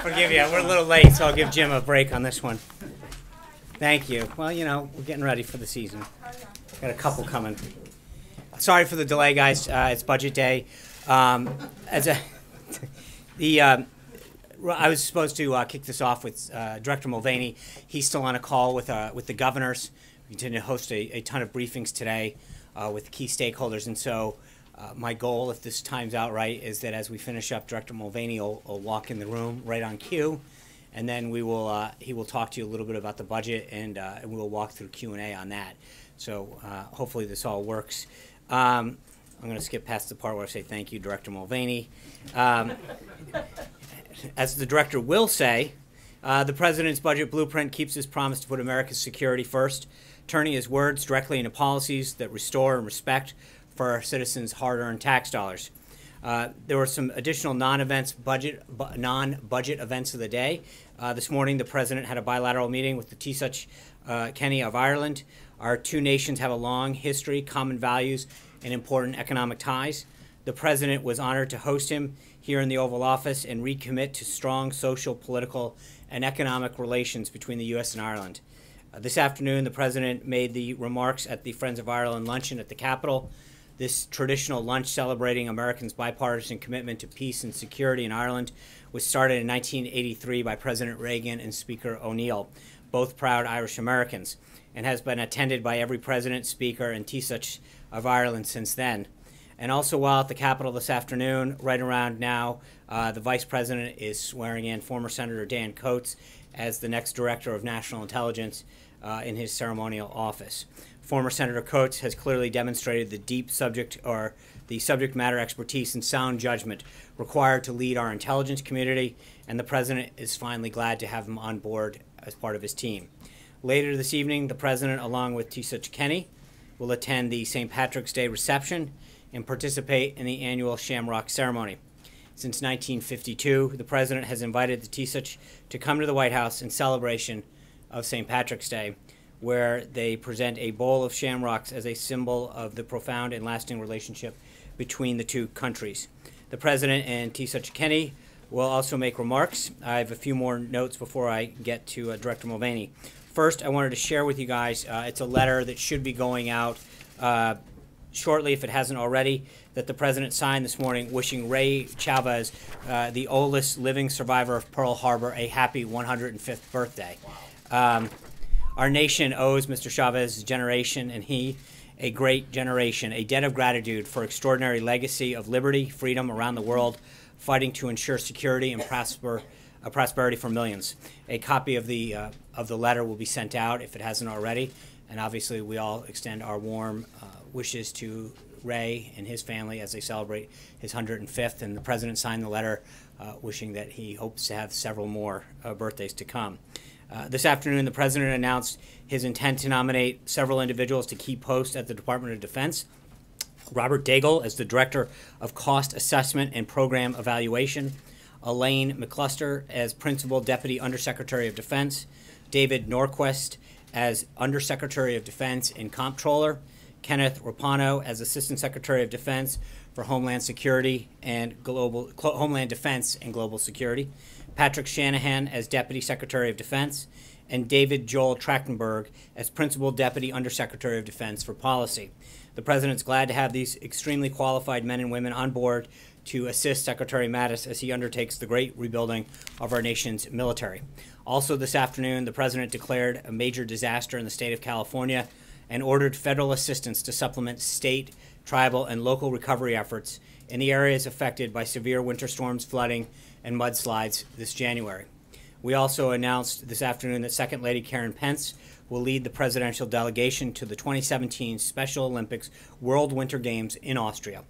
Forgive you. We're a little late, so I'll give Jim a break on this one. Thank you. Well, you know, we're getting ready for the season. Got a couple coming. Sorry for the delay, guys. It's budget day. I was supposed to kick this off with Director Mulvaney. He's still on a call with the governors. We continue to host a ton of briefings today with key stakeholders, and so my goal, if this times out right, is that as we finish up, Director Mulvaney will walk in the room right on cue, and then he will talk to you a little bit about the budget, and we will walk through Q&A on that. So hopefully this all works. I'm going to skip past the part where I say thank you, Director Mulvaney. As the director will say, the president's budget blueprint keeps his promise to put America's security first, turning his words directly into policies that restore and respect for our citizens' hard-earned tax dollars. There were some additional non-budget events of the day. This morning, the president had a bilateral meeting with the Taoiseach Kenny of Ireland. Our two nations have a long history, common values, and important economic ties. The president was honored to host him here in the Oval Office and recommit to strong social, political, and economic relations between the U.S. and Ireland. This afternoon, the president made the remarks at the Friends of Ireland luncheon at the Capitol. This traditional lunch celebrating Americans' bipartisan commitment to peace and security in Ireland was started in 1983 by President Reagan and Speaker O'Neill, both proud Irish Americans, and has been attended by every president, speaker, and Taoiseach of Ireland since then. And also while at the Capitol this afternoon, right around now, the Vice President is swearing in former Senator Dan Coates as the next Director of National Intelligence in his ceremonial office. Former Senator Coates has clearly demonstrated the subject matter expertise and sound judgment required to lead our intelligence community, and the President is finally glad to have him on board as part of his team. Later this evening, the President, along with Taoiseach Kenny, will attend the St. Patrick's Day reception and participate in the annual Shamrock ceremony. Since 1952, the President has invited the Taoiseach to come to the White House in celebration of St. Patrick's Day, where they present a bowl of shamrocks as a symbol of the profound and lasting relationship between the two countries. The President and Taoiseach Kenny will also make remarks. I have a few more notes before I get to Director Mulvaney. First, I wanted to share with you guys, it's a letter that should be going out shortly, if it hasn't already, that the President signed this morning wishing Ray Chavez, the oldest living survivor of Pearl Harbor, a happy 105th birthday. Our nation owes Mr. Chavez's generation and he a great generation, a debt of gratitude for extraordinary legacy of liberty, freedom around the world, fighting to ensure security and prosperity for millions. A copy of the letter will be sent out if it hasn't already, and obviously we all extend our warm wishes to Ray and his family as they celebrate his 105th, and the President signed the letter wishing that he hopes to have several more birthdays to come. This afternoon, the President announced his intent to nominate several individuals to key posts at the Department of Defense. Robert Daigle as the Director of Cost Assessment and Program Evaluation, Elaine McCluster as Principal Deputy Undersecretary of Defense, David Norquist as Undersecretary of Defense and Comptroller, Kenneth Rapano as Assistant Secretary of Defense for Homeland Security and Homeland Defense and Global Security, Patrick Shanahan as Deputy Secretary of Defense, and David Joel Trachtenberg as Principal Deputy Undersecretary of Defense for Policy. The President's glad to have these extremely qualified men and women on board to assist Secretary Mattis as he undertakes the great rebuilding of our nation's military. Also this afternoon, the President declared a major disaster in the state of California and ordered federal assistance to supplement state, tribal, and local recovery efforts in the areas affected by severe winter storms, flooding, and mudslides this January. We also announced this afternoon that Second Lady Karen Pence will lead the presidential delegation to the 2017 Special Olympics World Winter Games in Austria.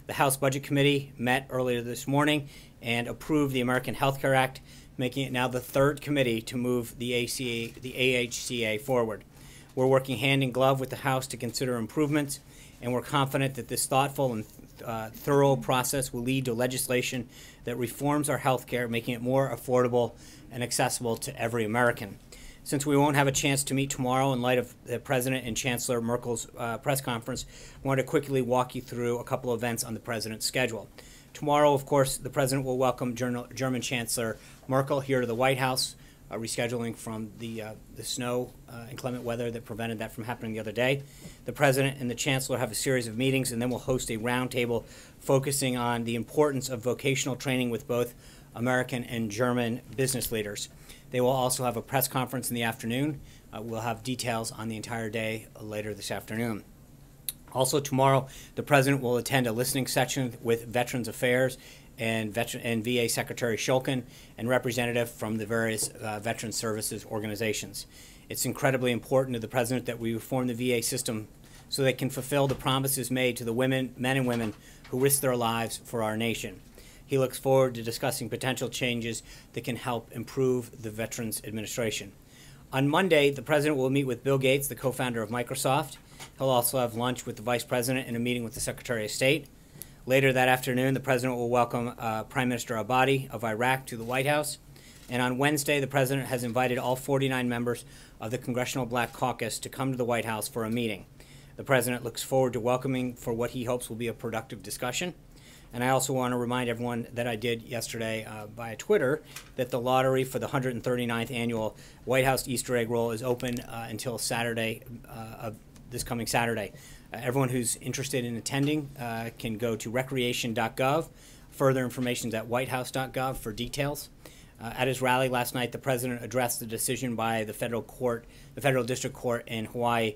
The House Budget Committee met earlier this morning and approved the American Health Care Act, making it now the third committee to move the AHCA forward. We're working hand in glove with the House to consider improvements, and we're confident that this thoughtful and thorough process will lead to legislation that reforms our health care, making it more affordable and accessible to every American. Since we won't have a chance to meet tomorrow in light of the President and Chancellor Merkel's press conference, I want to quickly walk you through a couple of events on the President's schedule. Tomorrow, of course, the President will welcome German Chancellor Merkel here to the White House, rescheduling from the snow, inclement weather that prevented that from happening the other day. The President and the Chancellor have a series of meetings, and then we'll host a roundtable focusing on the importance of vocational training with both American and German business leaders. They will also have a press conference in the afternoon. We'll have details on the entire day later this afternoon. Also tomorrow, the President will attend a listening session with Veterans Affairs and VA Secretary Shulkin and representative from the various Veteran Services organizations. It's incredibly important to the President that we reform the VA system so they can fulfill the promises made to the men and women who risk their lives for our nation. He looks forward to discussing potential changes that can help improve the Veterans Administration. On Monday, the President will meet with Bill Gates, the co-founder of Microsoft. He'll also have lunch with the Vice President and a meeting with the Secretary of State. Later that afternoon, the President will welcome Prime Minister Abadi of Iraq to the White House. And on Wednesday, the President has invited all 49 members of the Congressional Black Caucus to come to the White House for a meeting. The President looks forward to welcoming for what he hopes will be a productive discussion. And I also want to remind everyone that I did yesterday via Twitter that the lottery for the 139th annual White House Easter egg roll is open until Saturday, this coming Saturday. Everyone who's interested in attending can go to recreation.gov. Further information is at whitehouse.gov for details. At his rally last night, the President addressed the decision by the federal district court in Hawaii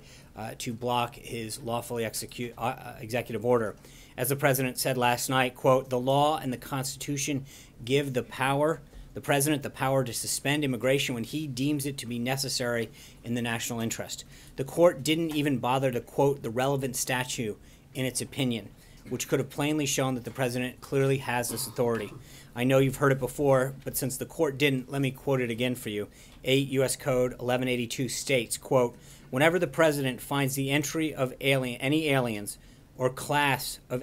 to block his lawfully executive order. As the President said last night, quote, "The law and the Constitution give the President the power to suspend immigration when he deems it to be necessary in the national interest." The court didn't even bother to quote the relevant statute in its opinion, which could have plainly shown that the President clearly has this authority. I know you've heard it before, but since the court didn't, let me quote it again for you. 8 U.S. Code 1182 states, quote, "Whenever the President finds the entry of any aliens or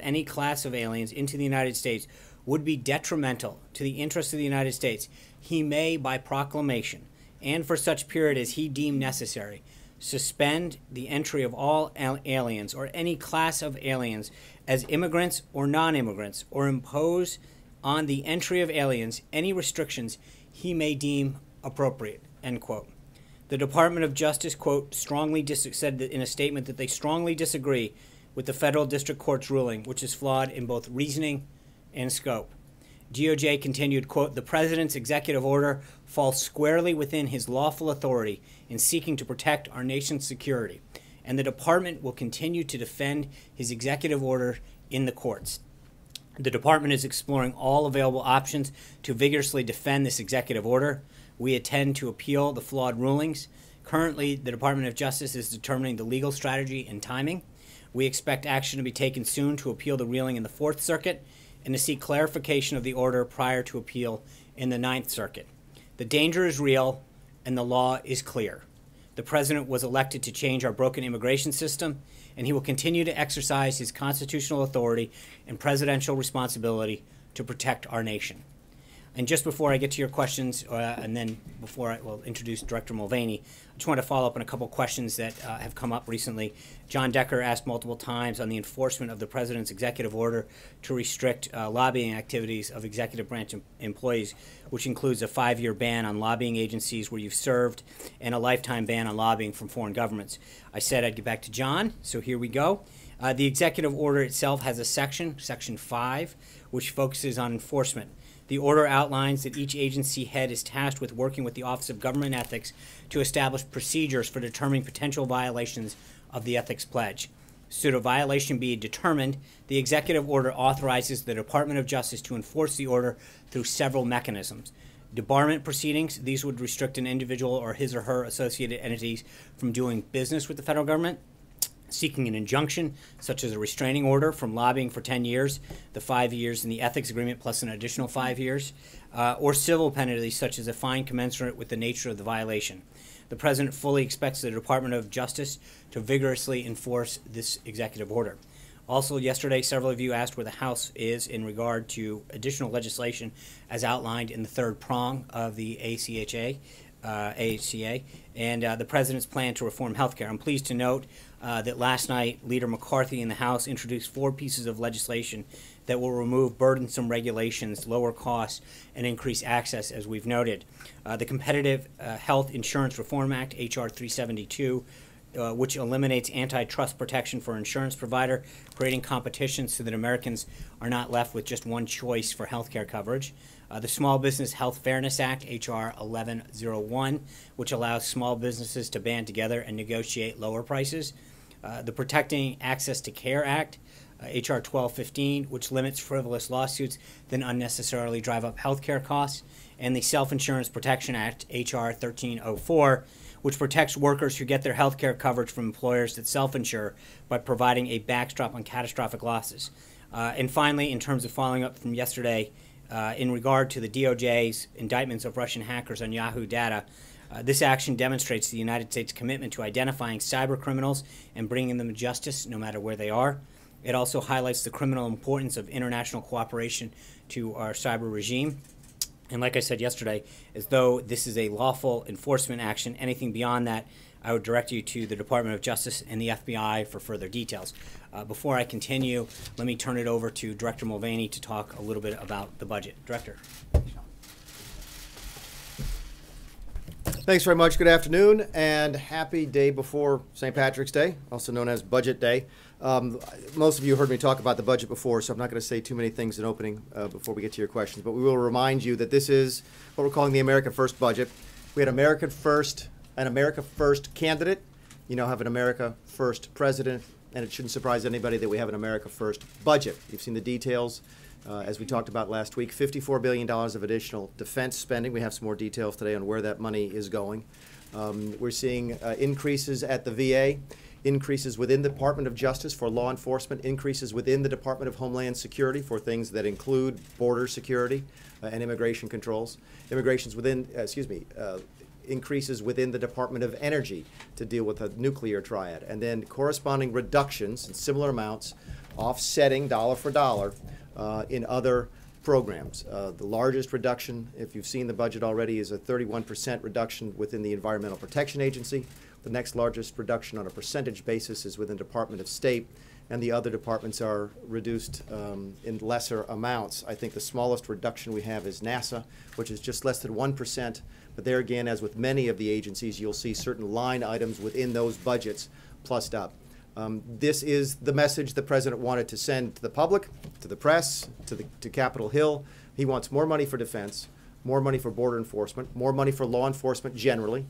any class of aliens into the United States would be detrimental to the interests of the United States, he may, by proclamation, and for such period as he deem necessary, suspend the entry of all aliens or any class of aliens as immigrants or non-immigrants, or impose on the entry of aliens any restrictions he may deem appropriate," end quote. The Department of Justice, quote, said that in a statement that they strongly disagree with the federal district court's ruling, which is flawed in both reasoning and scope. DOJ continued, quote, "The President's executive order falls squarely within his lawful authority in seeking to protect our nation's security, and the Department will continue to defend his executive order in the courts. The Department is exploring all available options to vigorously defend this executive order. We intend to appeal the flawed rulings. Currently, the Department of Justice is determining the legal strategy and timing. We expect action to be taken soon to appeal the ruling in the Fourth Circuit and to seek clarification of the order prior to appeal in the Ninth Circuit. The danger is real and the law is clear. The President was elected to change our broken immigration system, and he will continue to exercise his constitutional authority and presidential responsibility to protect our nation." And just before I get to your questions, and then before I will introduce Director Mulvaney, I just want to follow up on a couple questions that have come up recently. John Decker asked multiple times on the enforcement of the President's executive order to restrict lobbying activities of executive branch employees, which includes a 5-year ban on lobbying agencies where you've served and a lifetime ban on lobbying from foreign governments. I said I'd get back to John, so here we go. The executive order itself has a section 5, which focuses on enforcement. The order outlines that each agency head is tasked with working with the Office of Government Ethics to establish procedures for determining potential violations of the ethics pledge. Should a violation be determined, the executive order authorizes the Department of Justice to enforce the order through several mechanisms. Debarment proceedings, these would restrict an individual or his or her associated entities from doing business with the federal government. Seeking an injunction, such as a restraining order from lobbying for 10 years, the 5 years in the ethics agreement plus an additional 5 years, or civil penalties such as a fine commensurate with the nature of the violation. The President fully expects the Department of Justice to vigorously enforce this executive order. Also, yesterday, several of you asked where the House is in regard to additional legislation as outlined in the third prong of the AHCA, and the President's plan to reform health care. I'm pleased to note that last night, Leader McCarthy in the House introduced 4 pieces of legislation that will remove burdensome regulations, lower costs, and increase access, as we've noted. The Competitive Health Insurance Reform Act, H.R. 372, which eliminates antitrust protection for insurance provider, creating competition so that Americans are not left with just one choice for health care coverage. The Small Business Health Fairness Act, H.R. 1101, which allows small businesses to band together and negotiate lower prices. The Protecting Access to Care Act, H.R. 1215, which limits frivolous lawsuits that unnecessarily drive up health care costs. And the Self-Insurance Protection Act, H.R. 1304, which protects workers who get their health care coverage from employers that self-insure by providing a backstop on catastrophic losses. And finally, in terms of following up from yesterday, in regard to the DOJ's indictments of Russian hackers on Yahoo data, this action demonstrates the United States' commitment to identifying cyber criminals and bringing them to justice no matter where they are. It also highlights the criminal importance of international cooperation to our cyber regime. And like I said yesterday, as though this is a lawful enforcement action, anything beyond that, I would direct you to the Department of Justice and the FBI for further details. Before I continue, let me turn it over to Director Mulvaney to talk a little bit about the budget. Director. Thanks very much. Good afternoon and happy day before St. Patrick's Day, also known as Budget Day. Most of you heard me talk about the budget before, so I'm not going to say too many things in opening before we get to your questions. But we will remind you that this is what we're calling the America First budget. We had an America First candidate. You now have an America First president, and it shouldn't surprise anybody that we have an America First budget. You've seen the details. As we talked about last week, $54 billion of additional defense spending. We have some more details today on where that money is going. We're seeing increases at the VA, increases within the Department of Justice for law enforcement, increases within the Department of Homeland Security for things that include border security and immigration controls. Increases within the Department of Energy to deal with a nuclear triad, and then corresponding reductions in similar amounts, offsetting dollar for dollar in other programs. The largest reduction, if you've seen the budget already, is a 31% reduction within the Environmental Protection Agency. The next largest reduction on a percentage basis is within the Department of State, and the other departments are reduced in lesser amounts. I think the smallest reduction we have is NASA, which is just less than 1%. But there again, as with many of the agencies, you'll see certain line items within those budgets plussed up. This is the message the president wanted to send to the public, to the press, to Capitol Hill. He wants more money for defense, more money for border enforcement, more money for law enforcement generally,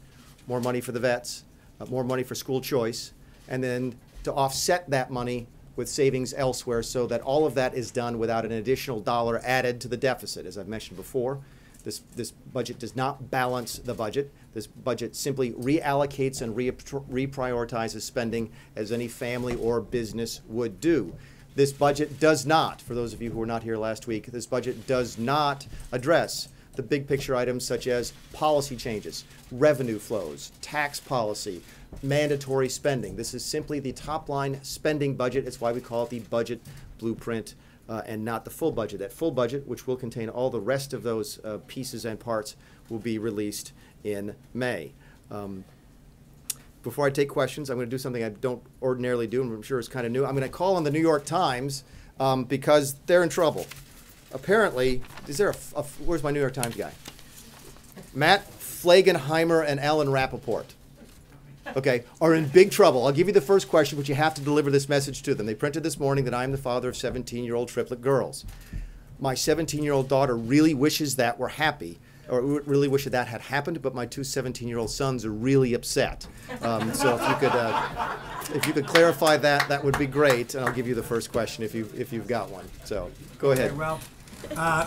more money for the vets, more money for school choice, and then to offset that money with savings elsewhere so that all of that is done without an additional dollar added to the deficit. As I've mentioned before, this budget does not balance the budget. This budget simply reallocates and reprioritizes spending as any family or business would do. This budget does not, for those of you who were not here last week, this budget does not address the big picture items such as policy changes, revenue flows, tax policy, mandatory spending. This is simply the top line spending budget. It's why we call it the budget blueprint and not the full budget. That full budget, which will contain all the rest of those pieces and parts, will be released in May. Before I take questions, I'm going to do something I don't ordinarily do, and I'm sure it's kind of new. I'm going to call on the New York Times because they're in trouble. Apparently, is there where's my New York Times guy? Matt Flagenheimer and Alan Rappaport, okay, are in big trouble. I'll give you the first question, but you have to deliver this message to them. They printed this morning that I am the father of 17-year-old triplet girls. My 17-year-old daughter really wishes that were happy, or really wish that had happened, but my two 17-year-old sons are really upset. So if you could clarify that, that would be great, and I'll give you the first question if you've got one. So go ahead. Okay, well,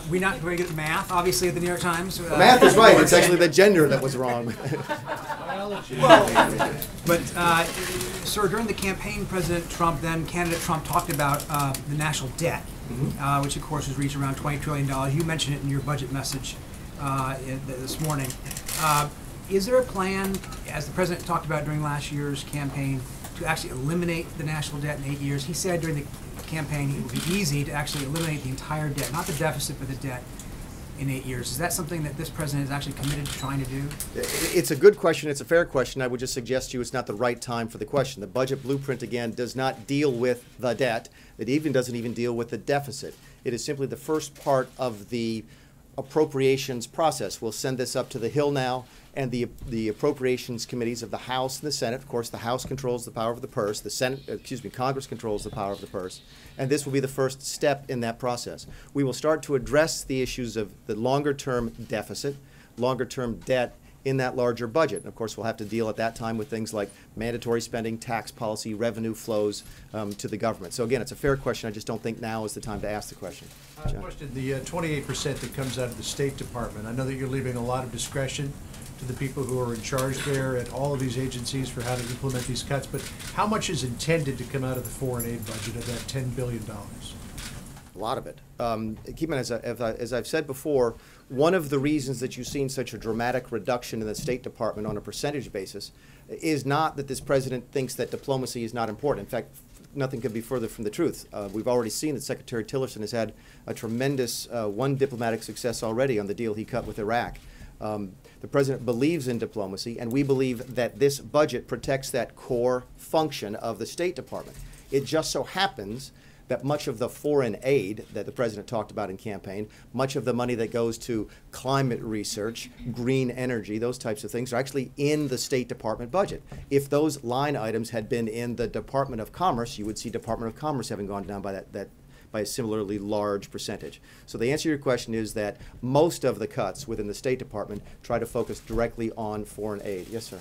we're not very good at math, obviously, at the New York Times. Math is right. It's actually the gender that was wrong. But, sir, during the campaign, President Trump, then candidate Trump, talked about the national debt, which, of course, has reached around $20 trillion. You mentioned it in your budget message this morning. Is there a plan, as the president talked about during last year's campaign, to actually eliminate the national debt in 8 years? He said during the campaign it would be easy to actually eliminate the entire debt, not the deficit, but the debt in 8 years. Is that something that this president is actually committed to trying to do? It's a good question. It's a fair question. I would just suggest to you it's not the right time for the question. The budget blueprint, again, does not deal with the debt. It even doesn't even deal with the deficit. It is simply the first part of the appropriations process. We'll send this up to the Hill now, and the appropriations committees of the House and the Senate. Of course, the House controls the power of the purse. The Senate, Congress controls the power of the purse. And this will be the first step in that process. We will start to address the issues of the longer-term deficit, longer-term debt in that larger budget. And of course, we'll have to deal at that time with things like mandatory spending, tax policy, revenue flows to the government. So again, it's a fair question. I just don't think now is the time to ask the question. Question, the 28% that comes out of the State Department, I know that you're leaving a lot of discretion to the people who are in charge there at all of these agencies for how to implement these cuts, but how much is intended to come out of the foreign aid budget of that $10 billion? A lot of it. Keep in mind, as I've said before, one of the reasons that you've seen such a dramatic reduction in the State Department on a percentage basis is not that this president thinks that diplomacy is not important. In fact, nothing could be further from the truth. We've already seen that Secretary Tillerson has had a tremendous one diplomatic success already on the deal he cut with Iraq. The president believes in diplomacy, and we believe that this budget protects that core function of the State Department. It just so happens that much of the foreign aid that the president talked about in campaign, much of the money that goes to climate research, green energy, those types of things, are actually in the State Department budget. If those line items had been in the Department of Commerce, you would see Department of Commerce having gone down by by a similarly large percentage. So the answer to your question is that most of the cuts within the State Department try to focus directly on foreign aid. Yes, sir.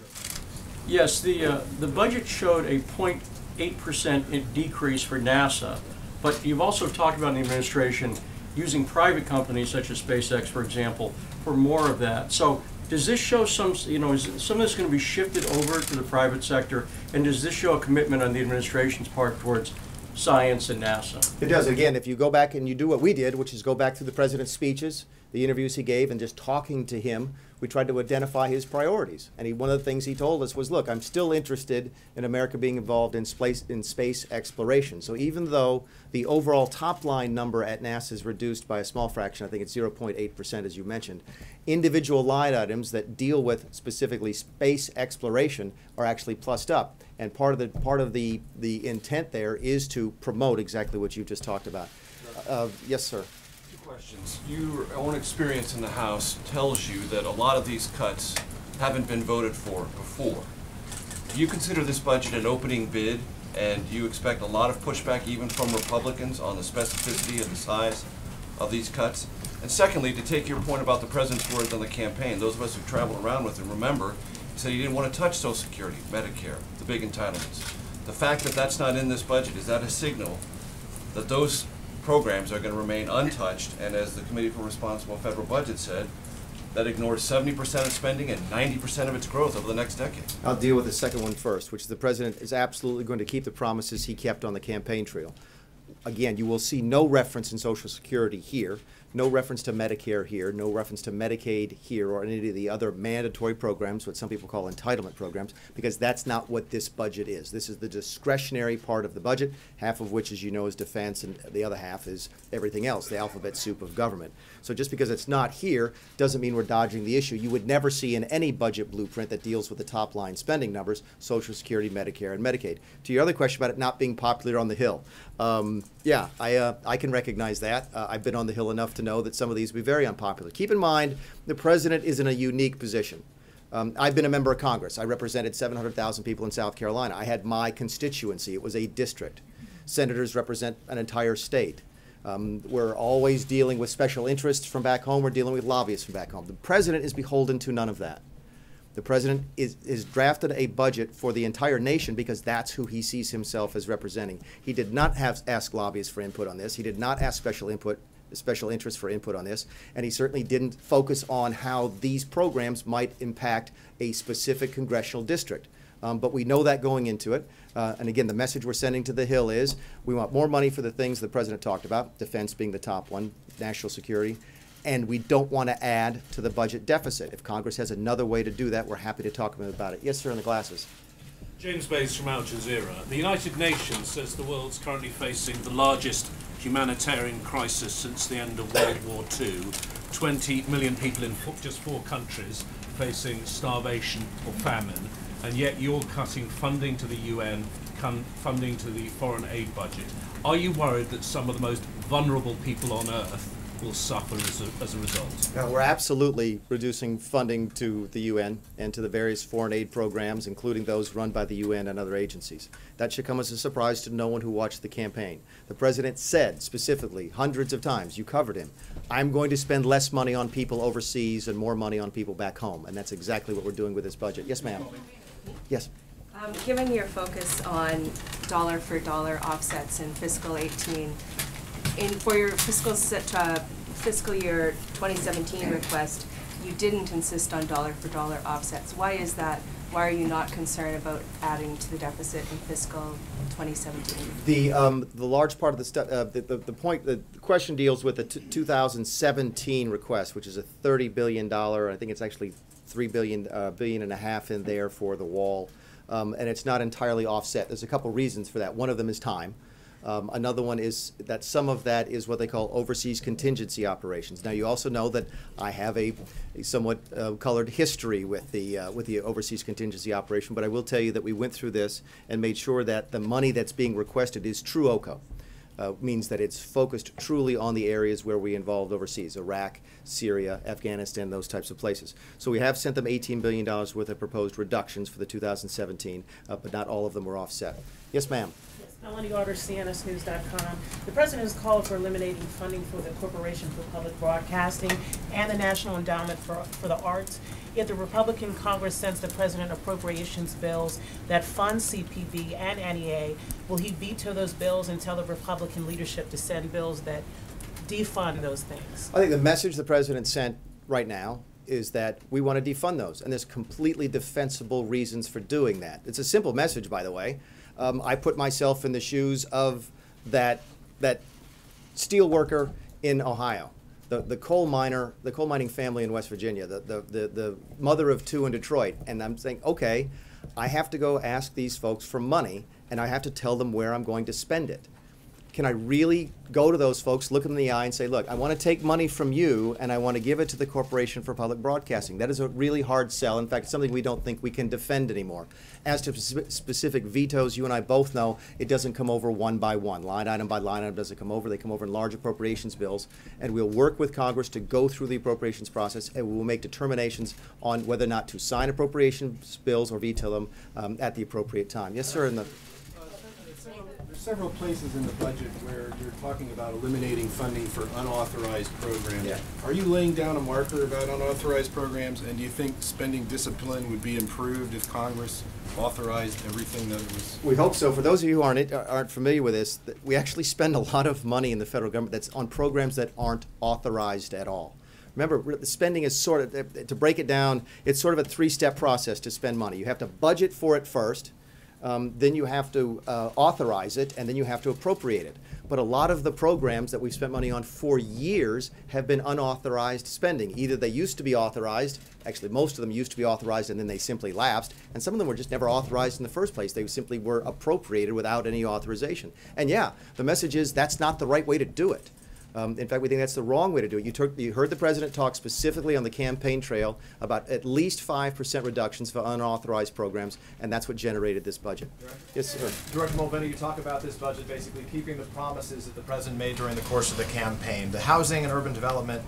Yes, the budget showed a 0.8% decrease for NASA, but you've also talked about in the administration using private companies such as SpaceX, for example, for more of that. So does this show some, is some of this going to be shifted over to the private sector, and does this show a commitment on the administration's part towards science and NASA? It does. Again, if you go back and you do what we did, which is go back through the president's speeches, the interviews he gave, and just talking to him, we tried to identify his priorities. And one of the things he told us was, look, I'm still interested in America being involved in space exploration. So even though the overall top line number at NASA is reduced by a small fraction, I think it's 0.8%, as you mentioned, individual line items that deal with specifically space exploration are actually plussed up. And part of the intent there is to promote exactly what you just talked about. Yes, sir. Questions. Your own experience in the House tells you that a lot of these cuts haven't been voted for before. Do you consider this budget an opening bid, and do you expect a lot of pushback even from Republicans on the specificity and the size of these cuts? And secondly, to take your point about the president's words on the campaign, those of us who traveled around with him remember he said he didn't want to touch Social Security, Medicare, the big entitlements. The fact that that's not in this budget, is that a signal that those programs are going to remain untouched, and as the Committee for Responsible Federal Budget said, that ignores 70% of spending and 90% of its growth over the next decade? I'll deal with the second one first, which the president is absolutely going to keep the promises he kept on the campaign trail. Again, you will see no reference in Social Security here, no reference to Medicare here, no reference to Medicaid here or any of the other mandatory programs, what some people call entitlement programs, because that's not what this budget is. This is the discretionary part of the budget, half of which, as you know, is defense, and the other half is everything else, the alphabet soup of government. So just because it's not here doesn't mean we're dodging the issue. You would never see in any budget blueprint that deals with the top line spending numbers, Social Security, Medicare, and Medicaid. To your other question about it not being popular on the Hill, yeah, I can recognize that. I've been on the Hill enough to know that some of these will be very unpopular. Keep in mind, the president is in a unique position. I've been a member of Congress. I represented 700,000 people in South Carolina. I had my constituency. It was a district. Senators represent an entire state. We're always dealing with special interests from back home. We're dealing with lobbyists from back home. The president is beholden to none of that. The president is drafted a budget for the entire nation because that's who he sees himself as representing. He did not ask lobbyists for input on this. He did not ask special interests for input on this, and he certainly didn't focus on how these programs might impact a specific congressional district. But we know that going into it. And again, the message we're sending to the Hill is we want more money for the things the president talked about, defense being the top one, national security, and we don't want to add to the budget deficit. If Congress has another way to do that, we're happy to talk about it. Yes, sir, in the glasses. James Bays from Al Jazeera. The United Nations says the world's currently facing the largest humanitarian crisis since the end of World War II. 20 million people in just 4 countries facing starvation or famine, and yet you're cutting funding to the UN, funding to the foreign aid budget. Are you worried that some of the most vulnerable people on Earth will suffer as a result. We're absolutely reducing funding to the UN and to the various foreign aid programs, including those run by the UN and other agencies. That should come as a surprise to no one who watched the campaign. The president said specifically, hundreds of times, you covered him, I'm going to spend less money on people overseas and more money on people back home. And that's exactly what we're doing with this budget. Yes, ma'am. Yes. Given your focus on dollar-for-dollar offsets in fiscal 18, for your fiscal year 2017 request, you didn't insist on dollar-for-dollar offsets. Why is that? Why are you not concerned about adding to the deficit in fiscal 2017? The large part of the stuff, the question deals with the 2017 request, which is a $30 billion. I think it's actually $3 billion and a half in there for the wall. And it's not entirely offset. There's a couple reasons for that. One of them is time. Another one is that some of that is what they call overseas contingency operations. Now, you also know that I have a somewhat colored history with the overseas contingency operation, but I will tell you that we went through this and made sure that the money that's being requested is true OCO. Means that it's focused truly on the areas where we involved overseas, Iraq, Syria, Afghanistan, those types of places. So we have sent them $18 billion worth of proposed reductions for the 2017, but not all of them were offset. Yes, ma'am. Melanie Order, CNSnews.com. The president has called for eliminating funding for the Corporation for Public Broadcasting and the National Endowment for the Arts. Yet the Republican Congress sends the president appropriations bills that fund CPB and NEA. Will he veto those bills and tell the Republican leadership to send bills that defund those things? I think the message the president sent right now is that we want to defund those, and there's completely defensible reasons for doing that. It's a simple message, by the way. I put myself in the shoes of that steel worker in Ohio, the coal mining family in West Virginia, the mother of two in Detroit, and I'm saying, okay, I have to go ask these folks for money, and I have to tell them where I'm going to spend it. Can I really go to those folks, look them in the eye, and say, look, I want to take money from you, and I want to give it to the Corporation for Public Broadcasting? That is a really hard sell. In fact, it's something we don't think we can defend anymore. As to specific vetoes, you and I both know it doesn't come over one by one. Line item by line item doesn't come over. They come over in large appropriations bills. And we'll work with Congress to go through the appropriations process, and we will make determinations on whether or not to sign appropriations bills or veto them at the appropriate time. Yes, sir. There's several places in the budget where you're talking about eliminating funding for unauthorized programs. Yeah. Are you laying down a marker about unauthorized programs, and do you think spending discipline would be improved if Congress authorized everything that it was? We hope so. For those of you who aren't familiar with this, we actually spend a lot of money in the federal government that's on programs that aren't authorized at all. Remember, the spending is sort of, to break it down, it's sort of a three-step process to spend money. You have to budget for it first. Then you have to authorize it, and then you have to appropriate it. But a lot of the programs that we've spent money on for years have been unauthorized spending. Either they used to be authorized, actually most of them used to be authorized and then they simply lapsed, and some of them were just never authorized in the first place. They simply were appropriated without any authorization. And yeah, the message is that's not the right way to do it. In fact, we think that's the wrong way to do it. You heard the president talk specifically on the campaign trail about at least 5% reductions for unauthorized programs, and that's what generated this budget. Yes, sir. Director Mulvaney, you talk about this budget basically keeping the promises that the president made during the course of the campaign. The housing and urban development,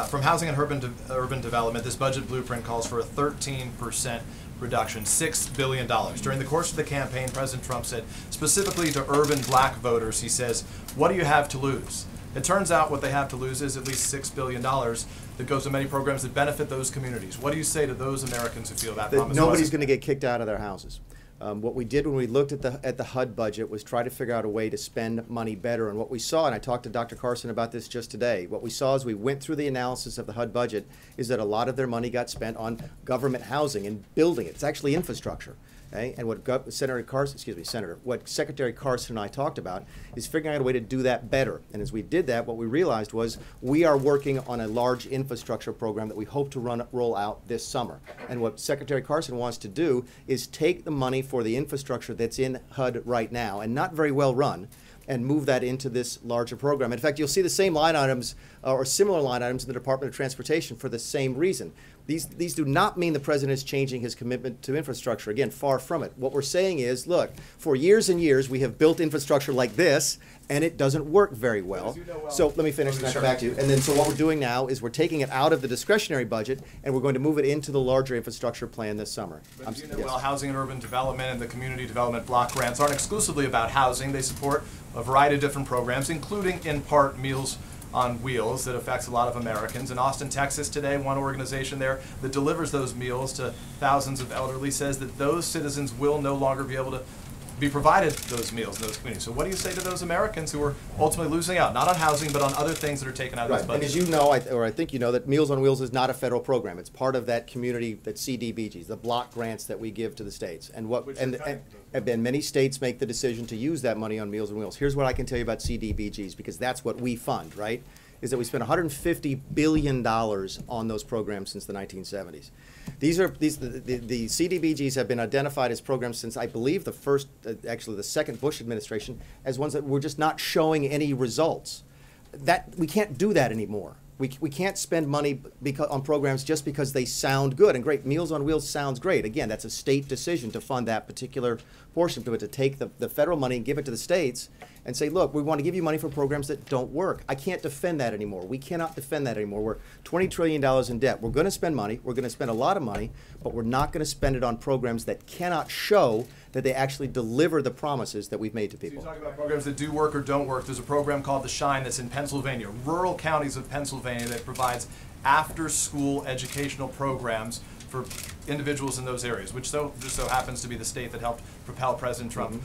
from housing and urban development, this budget blueprint calls for a 13% reduction, $6 billion. During the course of the campaign, President Trump said, specifically to urban black voters, he says, what do you have to lose? It turns out what they have to lose is at least $6 billion that goes to many programs that benefit those communities. What do you say to those Americans who feel that promise? Nobody's going to get kicked out of their houses. What we did when we looked at the HUD budget was try to figure out a way to spend money better. And what we saw, and I talked to Dr. Carson about this just today, what we saw as we went through the analysis of the HUD budget is that a lot of their money got spent on government housing and building it. It's actually infrastructure. Okay? And what Secretary Carson and I talked about is figuring out a way to do that better. And as we did that, what we realized was we are working on a large infrastructure program that we hope to roll out this summer. And what Secretary Carson wants to do is take the money for the infrastructure that's in HUD right now and not very well run, and move that into this larger program. In fact, you'll see the same line items or similar line items in the Department of Transportation for the same reason. These do not mean the president is changing his commitment to infrastructure. Again, far from it. What we're saying is, look, for years and years we have built infrastructure like this, and it doesn't work very well. So let me finish and I'll come back to you. And then so what we're doing now is we're taking it out of the discretionary budget and we're going to move it into the larger infrastructure plan this summer. But you know, well, housing and urban development and the community development block grants aren't exclusively about housing. They support a variety of different programs, including in part Meals on Wheels that affects a lot of Americans. In Austin, Texas today, one organization there that delivers those meals to thousands of elderly says that those citizens will no longer be able to be provided those meals in those communities. So what do you say to those Americans who are ultimately losing out, not on housing, but on other things that are taken out of this budget? And as you know, or I think you know, that Meals on Wheels is not a federal program. It's part of that community, that CDBGs, the block grants that we give to the states. And and many states make the decision to use that money on Meals on Wheels. Here's what I can tell you about CDBGs, because that's what we fund, right? Is that we spent $150 billion on those programs since the 1970s. The CDBGs have been identified as programs since, I believe, actually the second Bush administration, as ones that were just not showing any results. We can't do that anymore. We can't spend money on programs just because they sound good and great. Meals on Wheels sounds great. Again, that's a state decision to fund that particular portion of it, to take the federal money and give it to the states and say, look, we want to give you money for programs that don't work. I can't defend that anymore. We cannot defend that anymore. We're $20 trillion in debt. We're going to spend money. We're going to spend a lot of money, but we're not going to spend it on programs that cannot show that they actually deliver the promises that we've made to people. So you talk about programs that do work or don't work. There's a program called The Shine that's in Pennsylvania, rural counties of Pennsylvania, that provides after-school educational programs for individuals in those areas, which just so happens to be the state that helped propel President Trump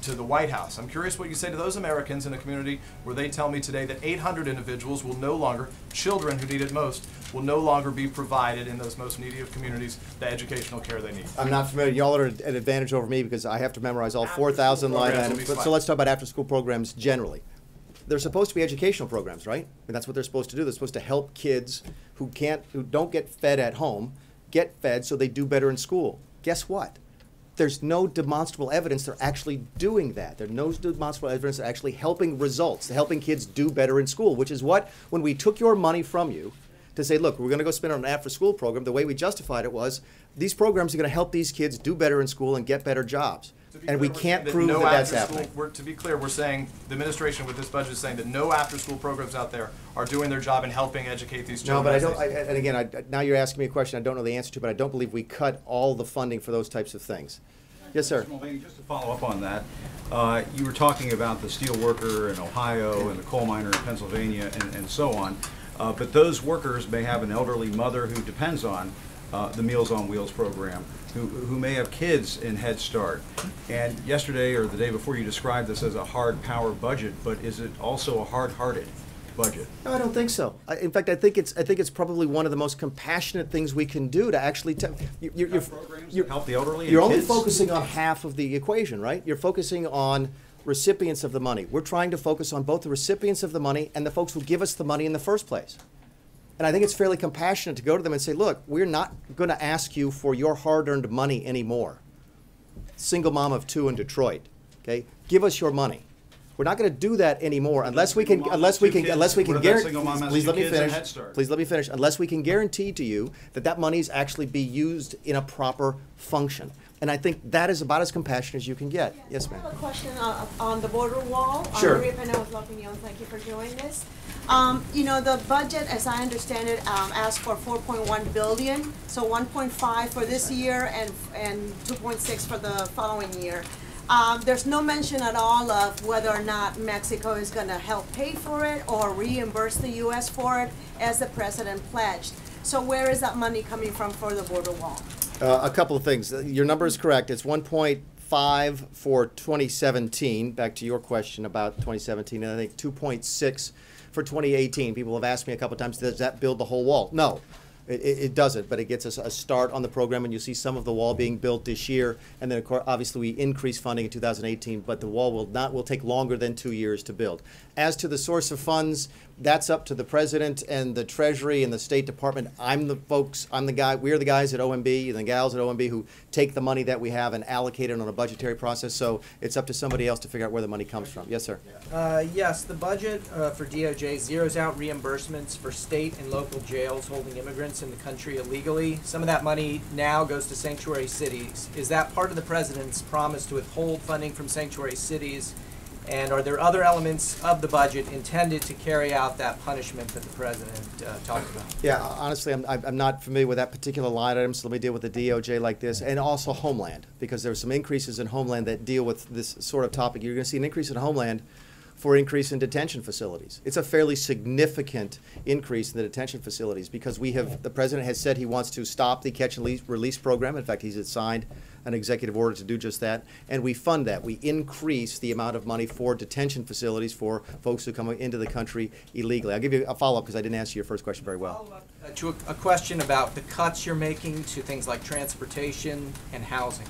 to the White House. I'm curious what you say to those Americans in a community where they tell me today that 800 individuals will no longer, children who need it most, will no longer be provided in those most needy of communities the educational care they need. I'm not familiar. Y'all are at an advantage over me because I have to memorize all 4,000 line items. So let's talk about after-school programs generally. They're supposed to be educational programs, right? And that's what they're supposed to do. They're supposed to help kids who don't get fed at home get fed so they do better in school. Guess what? There's no demonstrable evidence they're actually doing that. There's no demonstrable evidence they're actually helping results, helping kids do better in school, which is what, when we took your money from you to say, look, we're going to go spend on an after-school program, the way we justified it was, these programs are going to help these kids do better in school and get better jobs. And we can't prove that that's happening. To be clear, we're saying, the administration with this budget is saying that no after-school programs out there are doing their job in helping educate these children. No, but and again, now you're asking me a question I don't know the answer to, but I don't believe we cut all the funding for those types of things. Yes, sir. Just to follow up on that, you were talking about the steel worker in Ohio and the coal miner in Pennsylvania and so on, but those workers may have an elderly mother who depends on the Meals on Wheels program, who may have kids in Head Start. And yesterday or the day before, you described this as a hard power budget, but is it also a hard-hearted budget? No, I don't think so. In fact, I think it's probably one of the most compassionate things we can do to actually help the elderly. You're only focusing on half of the equation, right? You're focusing on recipients of the money. We're trying to focus on both the recipients of the money and the folks who give us the money in the first place. And I think it's fairly compassionate to go to them and say, look, we're not going to ask you for your hard-earned money anymore. Single mom of 2 in Detroit, okay? Give us your money. We're not going to do that anymore unless we can guarantee. Please let me finish. Please let me finish. Unless we can guarantee to you that money is actually be used in a proper function. And I think that is about as compassionate as you can get. Yes, ma'am. I have a question on the border wall. Sure. Maria Pena with La Opinion. Thank you for doing this. You know, the budget, as I understand it, asks for $4.1 billion, so 1.5 for this year and 2.6 for the following year. There's no mention at all of whether or not Mexico is going to help pay for it or reimburse the U.S. for it, as the president pledged. So where is that money coming from for the border wall? A couple of things. Your number is correct. It's 1.5 for 2017. Back to your question about 2017, and I think 2.6 for 2018. People have asked me a couple of times, does that build the whole wall? No. It doesn't, but it gets us a start on the program, and you'll see some of the wall being built this year. And then, of course, obviously, we increase funding in 2018, but the wall will take longer than 2 years to build. As to the source of funds, That's up to the president and the Treasury and the State Department. I'm the guy, we're the guys at OMB and the gals at OMB who take the money that we have and allocate it on a budgetary process. So it's up to somebody else to figure out where the money comes from. Yes, sir. Yes, the budget for DOJ zeroes out reimbursements for state and local jails holding immigrants in the country illegally. Some of that money now goes to sanctuary cities. Is that part of the president's promise to withhold funding from sanctuary cities? And are there other elements of the budget intended to carry out that punishment that the president talked about? Yeah, honestly, I'm not familiar with that particular line item, so let me deal with the DOJ like this, and also Homeland, because there's some increases in Homeland that deal with this sort of topic. You're going to see an increase in Homeland for increase in detention facilities. It's a fairly significant increase in the detention facilities because the president has said he wants to stop the catch and release program. In fact, he's signed an executive order to do just that, and we fund that. We increase the amount of money for detention facilities for folks who come into the country illegally. I'll give you a follow-up because I didn't answer your first question very well. Follow-up to a question about the cuts you're making to things like transportation and housing.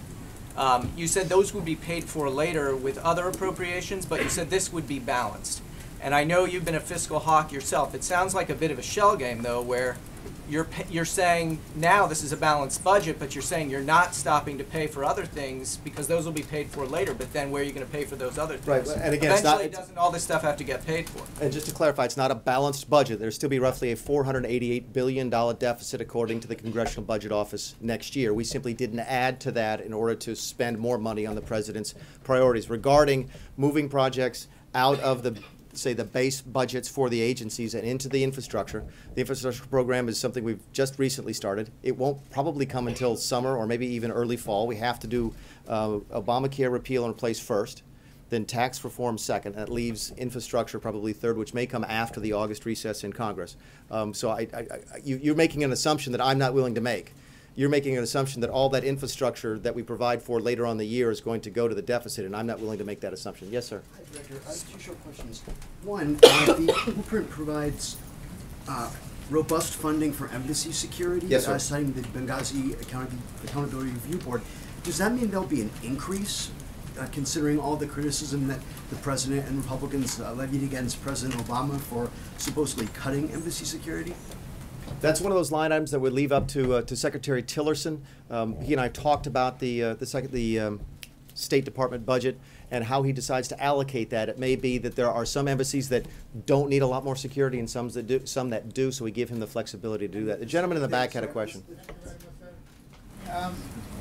You said those would be paid for later with other appropriations, but you said this would be balanced. And I know you've been a fiscal hawk yourself. It sounds like a bit of a shell game, though, where you're saying now this is a balanced budget, but you're saying you're not stopping to pay for other things because those will be paid for later. But then where are you going to pay for those other things? Right, and again, eventually, doesn't all this stuff have to get paid for? And just to clarify, it's not a balanced budget. There'll still be roughly a $488 billion deficit according to the Congressional Budget Office next year. We simply didn't add to that in order to spend more money on the president's priorities. Regarding moving projects out of the base budgets for the agencies and into the infrastructure. The infrastructure program is something we've just recently started. It won't probably come until summer or maybe even early fall. We have to do Obamacare repeal and replace first, then tax reform second. That leaves infrastructure probably third, which may come after the August recess in Congress. So you're making an assumption that I'm not willing to make. You're making an assumption that all that infrastructure that we provide for later on in the year is going to go to the deficit, and I'm not willing to make that assumption. Yes, sir. Hi, Director. I have two short questions. One, the blueprint provides robust funding for embassy security, yes, sir. Citing the Benghazi Accountability Review Board. Does that mean there'll be an increase, considering all the criticism that the President and Republicans levied against President Obama for supposedly cutting embassy security? That's one of those line items that would leave up to Secretary Tillerson. He and I talked about the State Department budget and how he decides to allocate that. It may be that there are some embassies that don't need a lot more security and some that do, so we give him the flexibility to do that. The gentleman in the back had a question.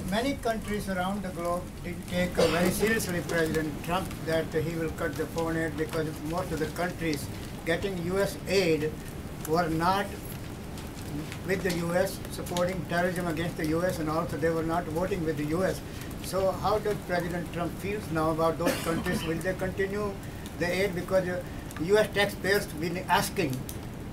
Many countries around the globe did take very seriously President Trump that he will cut the foreign aid because most of the countries getting U.S. aid were not with the U.S., supporting terrorism against the U.S., and also they were not voting with the U.S. So how does President Trump feel now about those countries? Will they continue the aid? Because U.S. taxpayers have been asking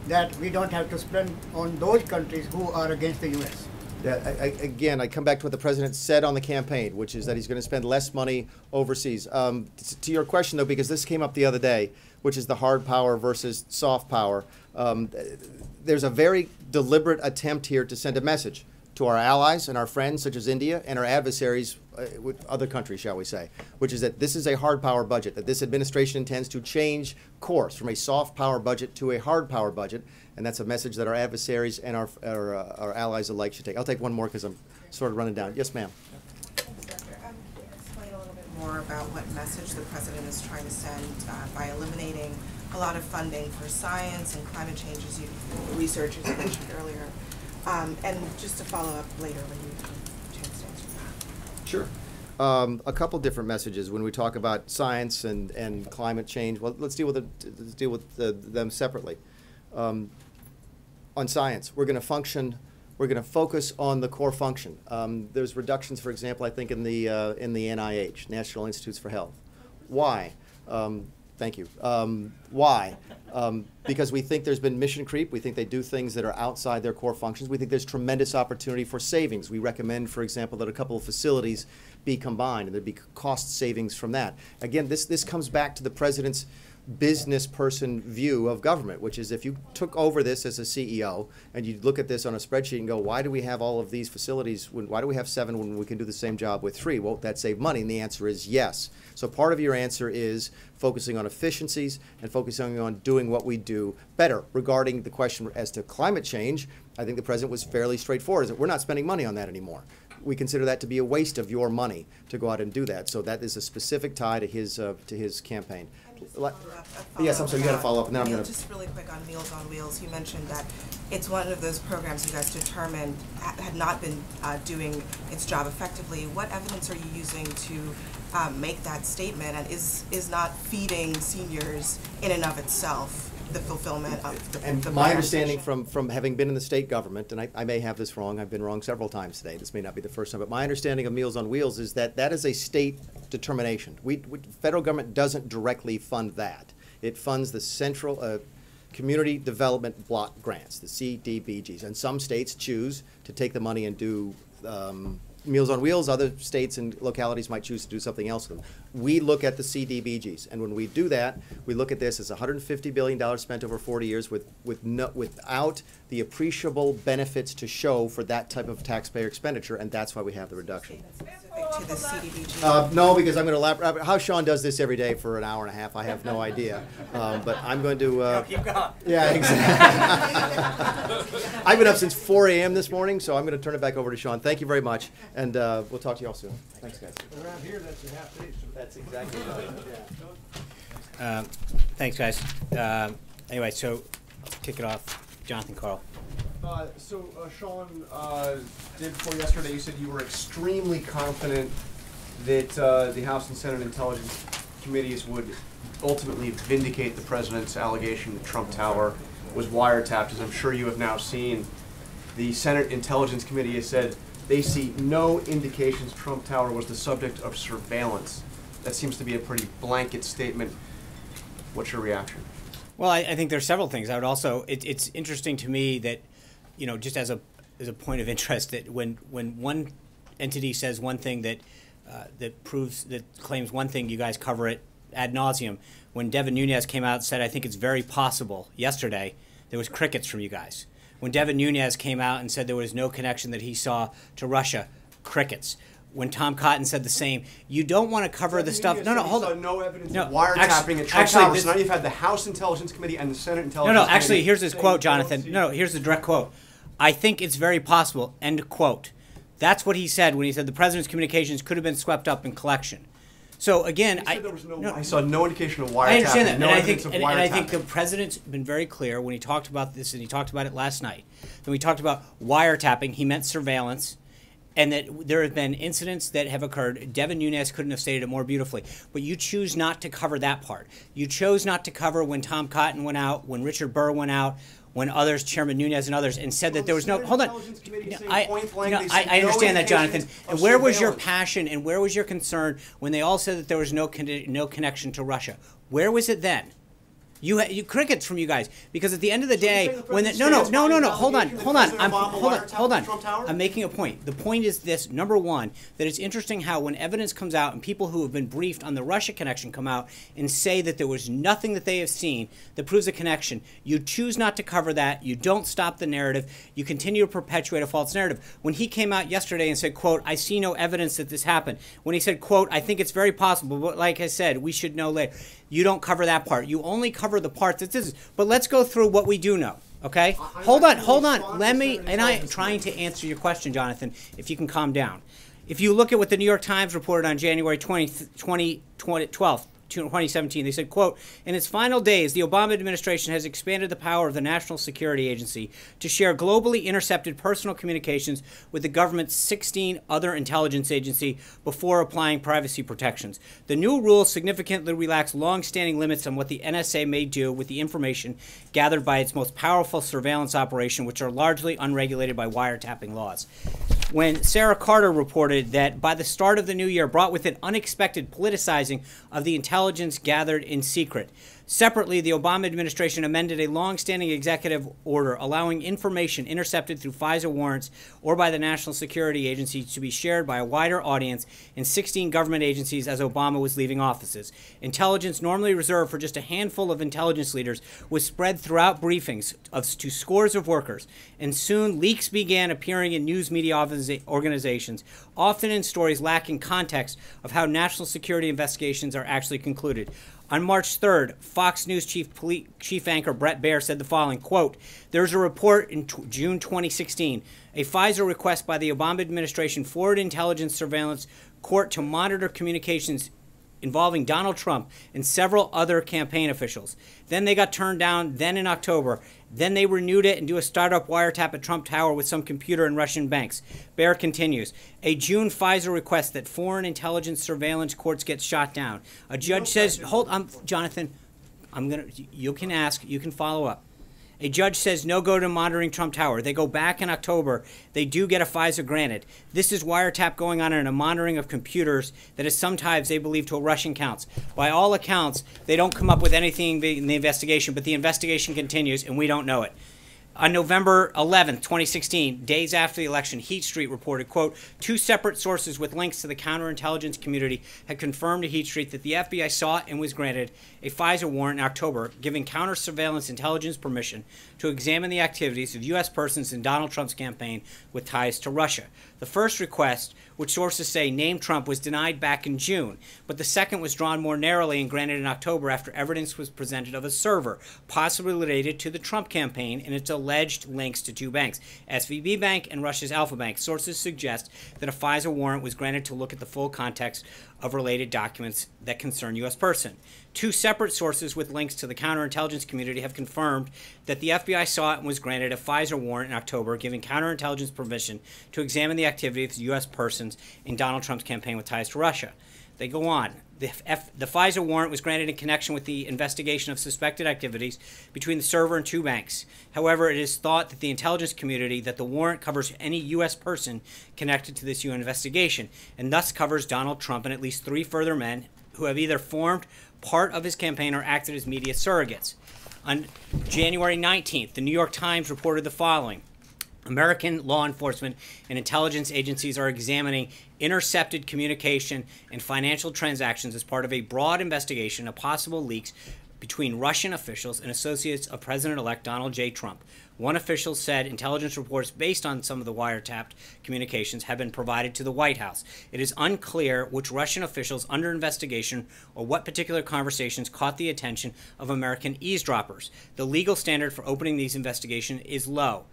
that we don't have to spend on those countries who are against the U.S. Yeah, again, I come back to what the president said on the campaign, which is that he's going to spend less money overseas. To your question, though, because this came up the other day, which is the hard power versus soft power, there's a very deliberate attempt here to send a message to our allies and our friends, such as India, and our adversaries with other countries, shall we say, which is that this is a hard power budget, that this administration intends to change course from a soft power budget to a hard power budget, and that's a message that our adversaries and our allies alike should take. I'll take one more because I'm sort of running down. Yes, ma'am. Explain a little bit more about what message the president is trying to send by eliminating a lot of funding for science and climate change, as research as you mentioned earlier, and just to follow up later when you have a chance to answer that. Sure. A couple different messages when we talk about science and climate change. Well, let's deal with them separately. On science, we're going to focus on the core function. There's reductions, for example, I think in the NIH, National Institutes for Health. Why? Thank you. Why? Because we think there's been mission creep. We think they do things that are outside their core functions. We think there's tremendous opportunity for savings. We recommend, for example, that a couple of facilities be combined and there'd be cost savings from that. Again, this comes back to the president's business person view of government, which is if you took over this as a CEO and you look at this on a spreadsheet and go, why do we have all of these facilities? Why do we have 7 when we can do the same job with 3? Won't that save money? And the answer is yes. So part of your answer is focusing on efficiencies and focusing on doing what we do better. Regarding the question as to climate change, I think the president was fairly straightforward, is that we're not spending money on that anymore. We consider that to be a waste of your money to go out and do that. So that is a specific tie to his campaign. Yes, I'm sorry, you had to follow up, and then I'm going to... Just really quick on Meals on Wheels, you mentioned that it's one of those programs you guys determined had not been doing its job effectively. What evidence are you using to make that statement, and is not feeding seniors in and of itself the fulfillment of the And my understanding from having been in the state government, and I may have this wrong, I've been wrong several times today, this may not be the first time, but my understanding of Meals on Wheels is that that is a state determination. Federal government doesn't directly fund that. It funds the central community development block grants, the CDBGs, and some states choose to take the money and do Meals on Wheels. Other states and localities might choose to do something else with them. We look at the CDBGs, and when we do that, we look at this as $150 billion spent over 40 years without the appreciable benefits to show for that type of taxpayer expenditure, and that's why we have the reduction. To the CDBG. No, because I'm going to elaborate. How Sean does this every day for an hour and a half, I have no idea. But I'm going to... keep going. Yeah, exactly. I've been up since 4 a.m. this morning, so I'm going to turn it back over to Sean. Thank you very much, and we'll talk to you all soon. Thanks, guys. Around here, that's a half day. That's exactly right. Yeah. Thanks, guys. Anyway, so kick it off. Jonathan Carl. Sean, day before yesterday, you said you were extremely confident that the House and Senate Intelligence Committees would ultimately vindicate the president's allegation that Trump Tower was wiretapped. As I'm sure you have now seen, the Senate Intelligence Committee has said they see no indications Trump Tower was the subject of surveillance. That seems to be a pretty blanket statement. What's your reaction? Well, I think there's several things. I would also, it's interesting to me that, you know, just as a point of interest, that when one entity says one thing that claims one thing, you guys cover it ad nauseum. When Devin Nunes came out and said, I think it's very possible, yesterday, there was crickets from you guys. When Devin Nunes came out and said there was no connection that he saw to Russia, crickets. When Tom Cotton said the same, you don't want to cover the stuff. No, hold on. No evidence of wiretapping at Trump Tower. So now you've had the House Intelligence Committee and the Senate Intelligence Committee. Actually, here's his quote, Jonathan. No, here's the direct quote. I think it's very possible, end quote. That's what he said when he said the president's communications could have been swept up in collection. So again, I saw no indication of wiretapping. I understand that, no and I think the president's been very clear when he talked about this, and he talked about it last night. When we talked about wiretapping, he meant surveillance, and that there have been incidents that have occurred. Devin Nunes couldn't have stated it more beautifully, but you choose not to cover that part. You chose not to cover when Tom Cotton went out, when Richard Burr went out, when others, Chairman Nunes and others, and said that there was no. Hold on. I understand that, Jonathan. And where was your passion and where was your concern when they all said that there was no connection to Russia? Where was it then? You crickets from you guys, because at the end of the day, when hold on. I'm making a point. The point is this: number one, that it's interesting how when evidence comes out and people who have been briefed on the Russia connection come out and say that there was nothing that they have seen that proves a connection, you choose not to cover that. You don't stop the narrative. You continue to perpetuate a false narrative. When he came out yesterday and said, "quote, I see no evidence that this happened," when he said, "quote, I think it's very possible, but like I said, we should know later," you don't cover that part. You only cover the parts that this is. But let's go through what we do know, okay? Hold on. I'm trying to answer your question, Jonathan, if you can calm down. If you look at what the New York Times reported on January 12th, 2017, they said, quote, in its final days, the Obama administration has expanded the power of the National Security Agency to share globally intercepted personal communications with the government's 16 other intelligence agencies before applying privacy protections. The new rules significantly relax long-standing limits on what the NSA may do with the information gathered by its most powerful surveillance operation, which are largely unregulated by wiretapping laws. When Sarah Carter reported that by the start of the new year brought with it unexpected politicizing of the intelligence gathered in secret, Separately, the Obama administration amended a long-standing executive order allowing information intercepted through FISA warrants or by the National Security Agency to be shared by a wider audience in 16 government agencies as Obama was leaving offices. Intelligence normally reserved for just a handful of intelligence leaders was spread throughout briefings to scores of workers, and soon leaks began appearing in news media organizations, often in stories lacking context of how national security investigations are actually concluded. On March 3rd, Fox News chief anchor Bret Baier said the following, quote, "There's a report in June 2016, a FISA request by the Obama administration forwarded intelligence surveillance court to monitor communications involving Donald Trump and several other campaign officials. Then they got turned down, then in October. Then they renewed it and do a startup wiretap at Trump Tower with some computer and Russian banks." Baier continues, "A June FISA request that foreign intelligence surveillance courts get shot down. A judge says, hold on, Jonathan, you can ask, you can follow up. A judge says no go to monitoring Trump Tower. They go back in October. They do get a FISA granted. This is wiretap going on in a monitoring of computers that is sometimes they believe to a Russian counts. By all accounts, they don't come up with anything in the investigation, but the investigation continues and we don't know it." On November 11th, 2016, days after the election, Heat Street reported, quote, "Two separate sources with links to the counterintelligence community had confirmed to Heat Street that the FBI sought and was granted a FISA warrant in October, giving counter-surveillance intelligence permission to examine the activities of U.S. persons in Donald Trump's campaign with ties to Russia. The first request, which sources say named Trump, was denied back in June, but the second was drawn more narrowly and granted in October after evidence was presented of a server, possibly related to the Trump campaign and its alleged links to two banks, SVB Bank and Russia's Alpha Bank. Sources suggest that a FISA warrant was granted to look at the full context of related documents that concern U.S. person. Two separate sources with links to the counterintelligence community have confirmed that the FBI sought and was granted a FISA warrant in October, giving counterintelligence permission to examine the activity of U.S. persons in Donald Trump's campaign with ties to Russia. They go on. The FISA warrant was granted in connection with the investigation of suspected activities between the server and two banks. However, it is thought that the intelligence community that the warrant covers any U.S. person connected to this UN investigation, and thus covers Donald Trump and at least three further men who have either formed part of his campaign or acted as media surrogates. On January 19th, the New York Times reported the following. American law enforcement and intelligence agencies are examining intercepted communication and financial transactions as part of a broad investigation of possible leaks between Russian officials and associates of President-elect Donald J. Trump. One official said intelligence reports based on some of the wiretapped communications have been provided to the White House. It is unclear which Russian officials under investigation or what particular conversations caught the attention of American eavesdroppers. The legal standard for opening these investigations is low.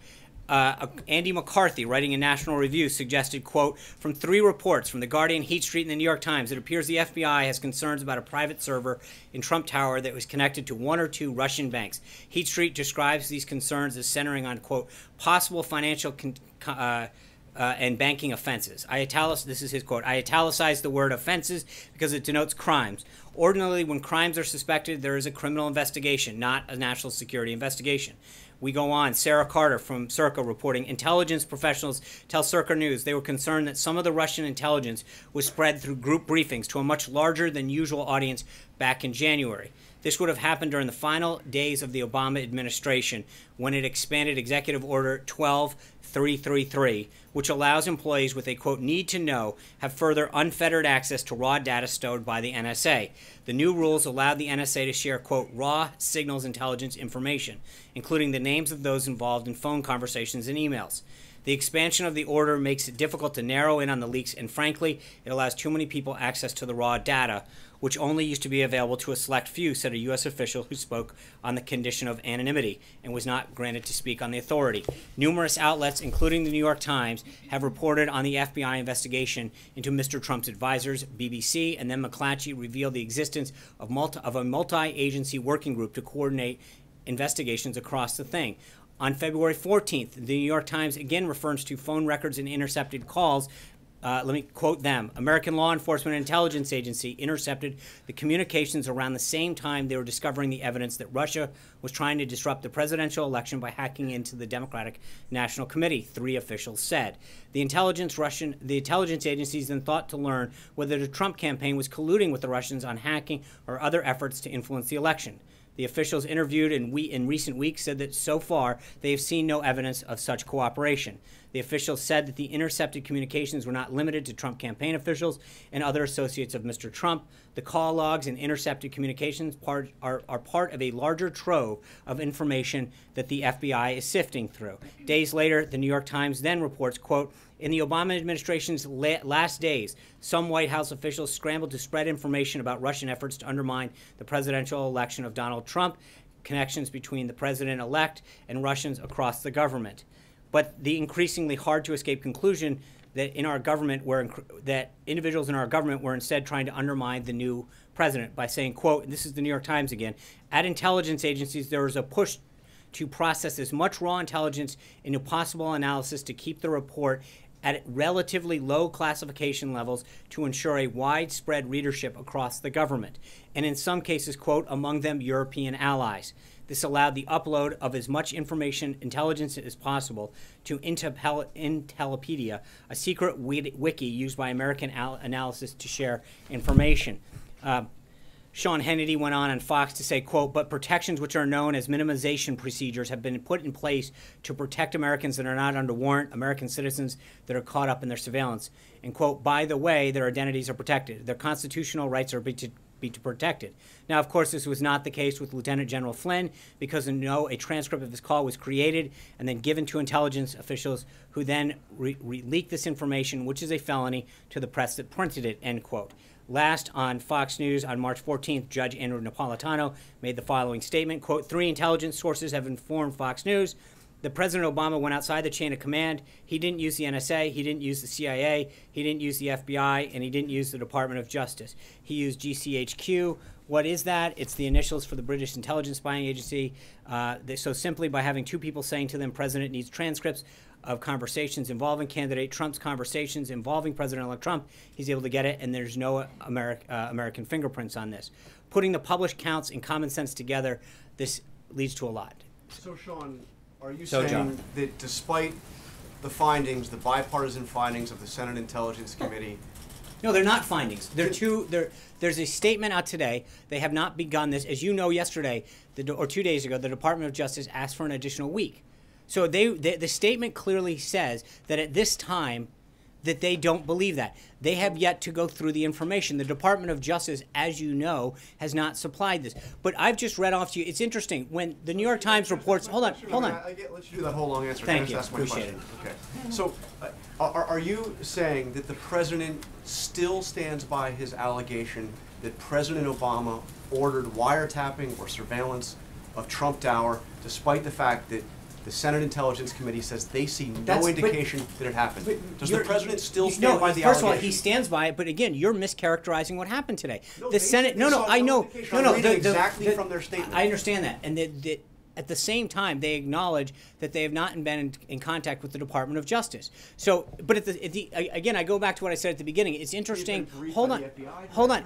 Andy McCarthy, writing in National Review, suggested, quote, "From three reports from The Guardian, Heat Street, and the New York Times, it appears the FBI has concerns about a private server in Trump Tower that was connected to one or two Russian banks. Heat Street describes these concerns as centering on, quote, possible financial and banking offenses." This is his quote, "I italicized the word offenses because it denotes crimes. Ordinarily, when crimes are suspected, there is a criminal investigation, not a national security investigation." We go on. Sarah Carter from Circa reporting, intelligence professionals tell Circa News they were concerned that some of the Russian intelligence was spread through group briefings to a much larger than usual audience back in January. This would have happened during the final days of the Obama administration when it expanded Executive Order 12333, which allows employees with a, quote, need to know have further unfettered access to raw data stored by the NSA. The new rules allowed the NSA to share, quote, raw signals intelligence information, including the names of those involved in phone conversations and emails. The expansion of the order makes it difficult to narrow in on the leaks, and frankly, it allows too many people access to the raw data, which only used to be available to a select few, said a U.S. official who spoke on the condition of anonymity and was not granted to speak on the authority. Numerous outlets, including the New York Times, have reported on the FBI investigation into Mr. Trump's advisors. BBC and then McClatchy revealed the existence of a multi-agency working group to coordinate investigations across the thing. On February 14th, the New York Times again refers to phone records and intercepted calls. Let me quote them. American Law Enforcement and Intelligence Agency intercepted the communications around the same time they were discovering the evidence that Russia was trying to disrupt the presidential election by hacking into the Democratic National Committee, three officials said. The intelligence agencies then thought to learn whether the Trump campaign was colluding with the Russians on hacking or other efforts to influence the election. The officials interviewed in recent weeks said that so far they have seen no evidence of such cooperation. The officials said that the intercepted communications were not limited to Trump campaign officials and other associates of Mr. Trump. The call logs and intercepted communications are part of a larger trove of information that the FBI is sifting through. Days later, the New York Times then reports, quote, in the Obama administration's last days, some White House officials scrambled to spread information about Russian efforts to undermine the presidential election of Donald Trump, connections between the president-elect and Russians across the government. But the increasingly hard-to-escape conclusion that that individuals in our government were instead trying to undermine the new president by saying, quote, and this is the New York Times again, at intelligence agencies there was a push to process as much raw intelligence into possible analysis to keep the report at relatively low classification levels to ensure a widespread readership across the government, and in some cases, quote, among them European allies. This allowed the upload of as much intelligence as possible to Intellipedia, a secret wiki used by American analysis to share information. Sean Hannity went on Fox to say, quote, but protections which are known as minimization procedures have been put in place to protect Americans that are not under warrant, American citizens that are caught up in their surveillance. And, quote, by the way, their identities are protected. Their constitutional rights are be protected. Now, of course, this was not the case with Lieutenant General Flynn because a transcript of this call was created and then given to intelligence officials who then leaked this information, which is a felony, to the press that printed it, end quote. Last, on Fox News on March 14th, Judge Andrew Napolitano made the following statement, quote, 3 intelligence sources have informed Fox News that President Obama went outside the chain of command. He didn't use the NSA, he didn't use the CIA, he didn't use the FBI, and he didn't use the Department of Justice. He used GCHQ. What is that? It's the initials for the British intelligence spying agency. So simply by having 2 people saying to them, President needs transcripts of conversations involving candidate Trump's conversations involving President-elect Trump, he's able to get it, and there's no American fingerprints on this. Putting the published counts and common sense together, this leads to a lot. So, Sean, are you saying that despite the findings, the bipartisan findings of the Senate Intelligence Committee? No, they're not findings. There's a statement out today. They have not begun this. As you know, yesterday or 2 days ago, the Department of Justice asked for an additional week. So the statement clearly says that at this time that they don't believe that. They have yet to go through the information. The Department of Justice, as you know, has not supplied this. But I've just read off to you. It's interesting. When the New York Times reports... Hold on. Let's do that whole long answer. Thank you. Appreciate it. Okay. So are you saying that the president still stands by his allegation that President Obama ordered wiretapping or surveillance of Trump Tower, despite the fact that the Senate Intelligence Committee says they see no indication that it happened? Does the president still stand by the allegation? First of all, he stands by it, but again, you're mischaracterizing what happened today. The Senate, I know. Exactly from their statement. I understand that, and at the same time, they acknowledge that they have not been in contact with the Department of Justice. So, but again, I go back to what I said at the beginning. It's interesting. Hold on.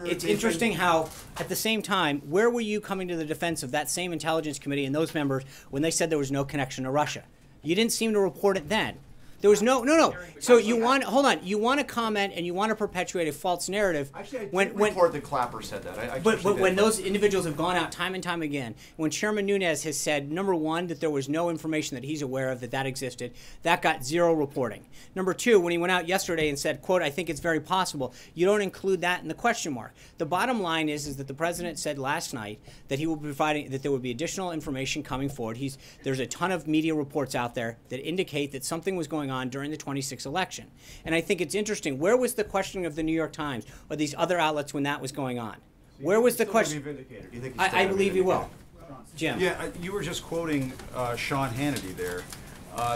It's interesting how, at the same time, where were you coming to the defense of that same Intelligence Committee and those members when they said there was no connection to Russia? You didn't seem to report it then. There was no. So you want you want to comment and you want to perpetuate a false narrative. Actually, I did report that Clapper said that. But when those individuals have gone out time and time again, when Chairman Nunes has said, number one, that there was no information that he's aware of that existed, that got 0 reporting. Number 2, when he went out yesterday and said, quote, I think it's very possible, you don't include that in the question mark. The bottom line is that the president said last night that he will be providing, that there would be additional information coming forward. There's a ton of media reports out there that indicate that something was going on during the 26th election. And I think it's interesting. Where was the questioning of the New York Times or these other outlets when that was going on? Where was the question? I believe you will. Jim. Yeah, you were just quoting Sean Hannity there.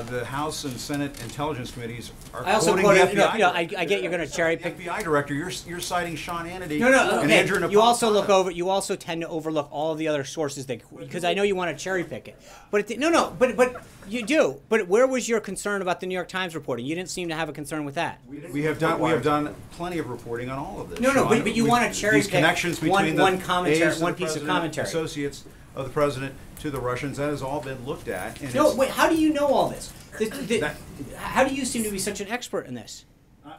The House and Senate Intelligence Committees are quoting the FBI. I get you're going to cherry pick. The FBI director, you're citing Sean Hannity. And Andrew Napolitano. You also tend to overlook all of the other sources because I know you want to cherry pick it. But but you do. But where was your concern about the New York Times reporting? You didn't seem to have a concern with that. We have done plenty of reporting on all of this. But you want to cherry pick connections between one piece of commentary. Associates of the president to the Russians. That has all been looked at. And wait. How do you know all this? How do you seem to be such an expert in this?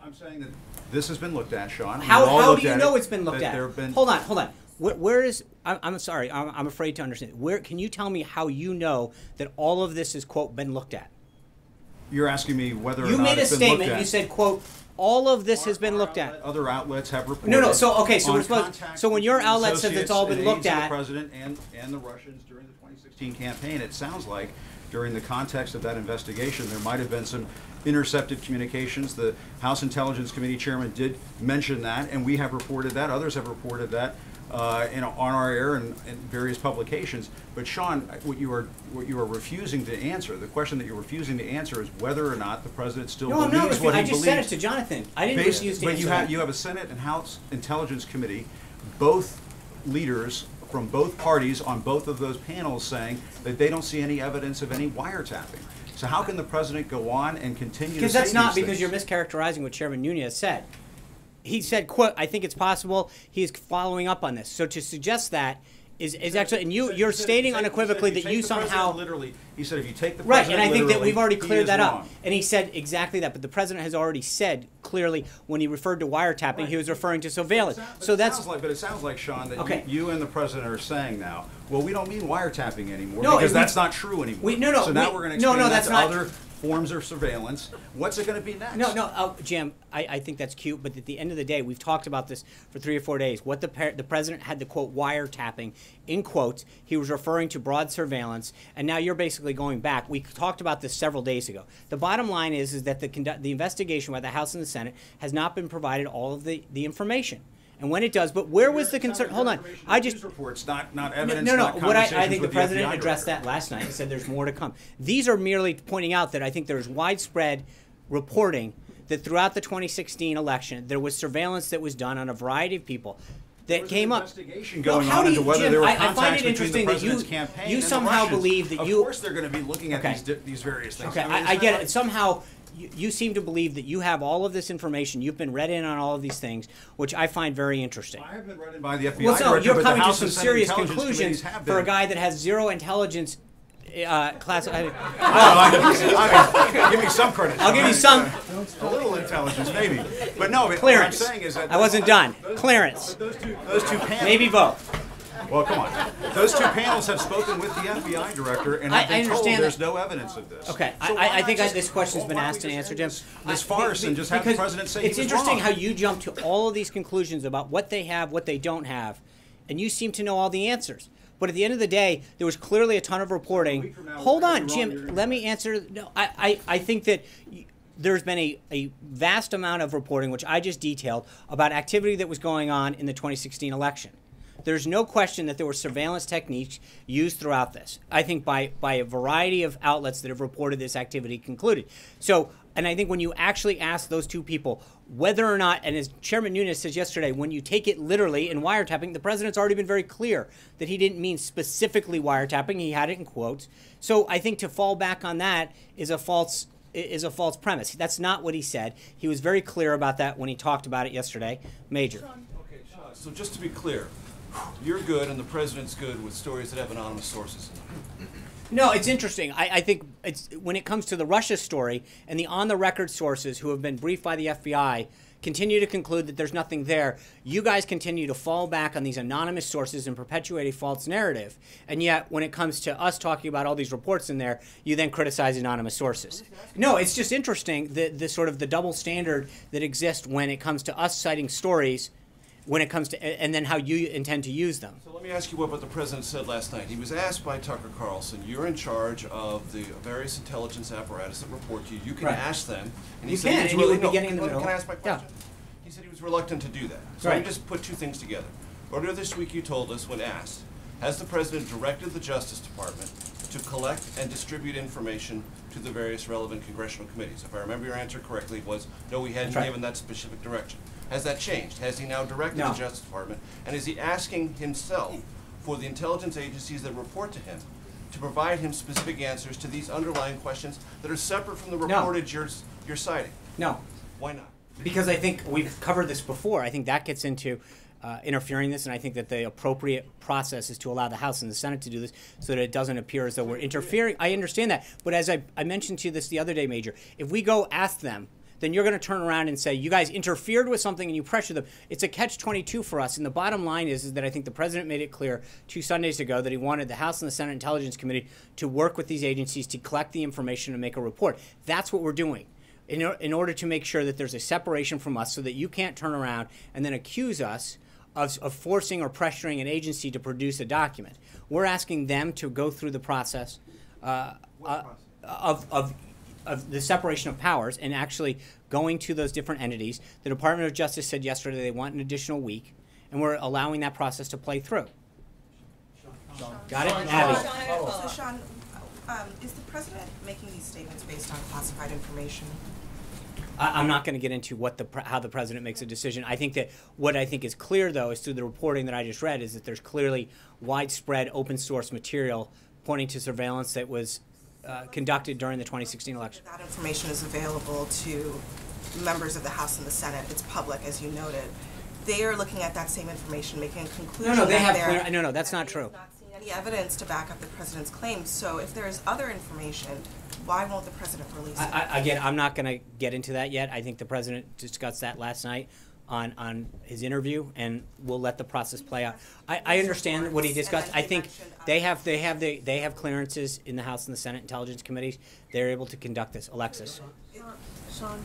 I'm saying that this has been looked at, Sean. How do you know it's been looked at? Hold on. where is, I'm sorry, I'm afraid to understand. Where, can you tell me how you know that all of this has, quote, been looked at? You're asking me whether or You not made a it's been looked statement, at. you said, quote, all of this has been looked at. Other outlets have reported. No, so, okay, so on we're supposed, contact so when your between outlet says it's all been associates looked and aides of at. the president and the Russians during the 2016 campaign, it sounds like during the context of that investigation, there might have been some intercepted communications. The House Intelligence Committee chairman did mention that, and we have reported that. Others have reported that on our air and various publications. But Sean, what you are refusing to answer, the question that you're refusing to answer, is whether or not the president still believes what he believes. I just said it to Jonathan. I didn't refuse to answer that. But you have a Senate and House Intelligence Committee, both leaders from both parties on both of those panels saying that they don't see any evidence of any wiretapping. So how can the president go on and continue to say these things? Because that's not, because you're mischaracterizing what Chairman Nunes said. He said, quote, I think it's possible he's following up on this. So to suggest that is actually, and you're stating unequivocally that you somehow... Literally, he said if you take the right, president and I think that literally, we've already he cleared is that wrong. up. And he said exactly that, but the president has already said clearly when he referred to wiretapping, he was referring to surveillance. So that's... But it sounds like, Sean, that okay. you and the president are saying now, well, we don't mean wiretapping anymore, no, because that's not true anymore. So now we're going to expand that to other forms of surveillance. What's it going to be next? No, Jim, I think that's cute, but at the end of the day, we've talked about this for 3 or 4 days. What the president had the, quote, wiretapping, in quotes, he was referring to broad surveillance, and now you're basically going back. We talked about this several days ago. The bottom line is that the investigation by the House and the Senate has not been provided all of the information. And when it does, but where was the concern? Hold on, I just reports, not evidence. No. Not What I think the with president FBI addressed director. that last night and said there's more to come. These are merely pointing out that I think there's widespread reporting that throughout the 2016 election there was surveillance that was done on a variety of people that came up. Investigation going on into whether there were contacts between the president's campaign you and somehow the Russians. believe that Of you. course, they're going to be looking at these various things. Okay, I get it. Somehow. You seem to believe that you have all of this information. You've been read in on all of these things, which I find very interesting. I have been read in by the FBI well, so director, you're but the coming to House some and Senate serious intelligence conclusions committees have for a been. guy that has zero intelligence class. I mean, give me some credit. I'll give you some. A little intelligence, maybe. But no, clearance. what I'm saying is that I wasn't done. Clearance. Those two panels. Maybe both. Well, come on. Those two panels have spoken with the FBI director, and I have been told understand there's that. no evidence of this. Okay, So I think this question's been asked and answered, Jim. This farce and just have the president say he was it's interesting wrong. how you jump to all of these conclusions about what they have, what they don't have, and you seem to know all the answers. But at the end of the day, there was clearly a ton of reporting. Hold on, Jim. Let me answer. No, I think that there's been a vast amount of reporting, which I just detailed, about activity that was going on in the 2016 election. There's no question that there were surveillance techniques used throughout this. I think by a variety of outlets that have reported this activity concluded. So, and I think when you actually ask those two people whether or not, and as Chairman Nunes says yesterday, when you take it literally in wiretapping, the president's already been very clear that he didn't mean specifically wiretapping. He had it in quotes. So I think to fall back on that is a false premise. That's not what he said. He was very clear about that when he talked about it yesterday. Major. Okay, Sean, so just to be clear, you're good and the president's good with stories that have anonymous sources in them. No, it's interesting. I think it's when it comes to the Russia story and the on-the-record sources who have been briefed by the FBI continue to conclude that there's nothing there. You guys continue to fall back on these anonymous sources and perpetuate a false narrative. And yet, when it comes to us talking about all these reports in there, you then criticize anonymous sources. No, it's just interesting, the sort of the double standard that exists when it comes to us citing stories when it comes to, and then how you intend to use them. So let me ask you what the president said last night. He was asked by Tucker Carlson, you're in charge of the various intelligence apparatus that report to you. You can ask them. And he You said can, he was and you would be no, getting in the middle. Can I ask my question? Yeah. He said he was reluctant to do that. So let Right. me just put two things together. Earlier this week you told us when asked, has the president directed the Justice Department to collect and distribute information to the various relevant congressional committees? If I remember your answer correctly, it was no, he hadn't That's right. given that specific direction. Has that changed? Has he now directed No. the Justice Department? And is he asking himself for the intelligence agencies that report to him to provide him specific answers to these underlying questions that are separate from the No. reported you're citing? No. Why not? Because I think we've covered this before. I think that gets into interfering this, and I think that the appropriate process is to allow the House and the Senate to do this so that it doesn't appear as though we're interfering. I understand that. But as I mentioned to you this the other day, Major, if we go ask them, then you're going to turn around and say, you guys interfered with something and you pressured them. It's a catch-22 for us. And the bottom line is that I think the president made it clear 2 Sundays ago that he wanted the House and the Senate Intelligence Committee to work with these agencies to collect the information and make a report. That's what we're doing in order to make sure that there's a separation from us so that you can't turn around and then accuse us of forcing or pressuring an agency to produce a document. We're asking them to go through the process of the separation of powers and actually going to those different entities. The Department of Justice said yesterday they want an additional week, and we're allowing that process to play through. Got it? So Sean, is the president making these statements based on classified information? I'm not going to get into how the president makes a decision. I think that what I think is clear, though, is through the reporting that I just read, is that there's clearly widespread open source material pointing to surveillance that was conducted during the 2016 election. That information is available to members of the House and the Senate. It's public, as you noted. They are looking at that same information, making a conclusion. No, they have clear. No, that's not true. Not seen any evidence to back up the president's claims. So, if there is other information, why won't the president release it? Again, I'm not going to get into that yet. I think the president discussed that last night on his interview, and we'll let the process play out. I understand what he discussed. I think they have clearances in the House and the Senate Intelligence Committees. They're able to conduct this. Alexis. Sean,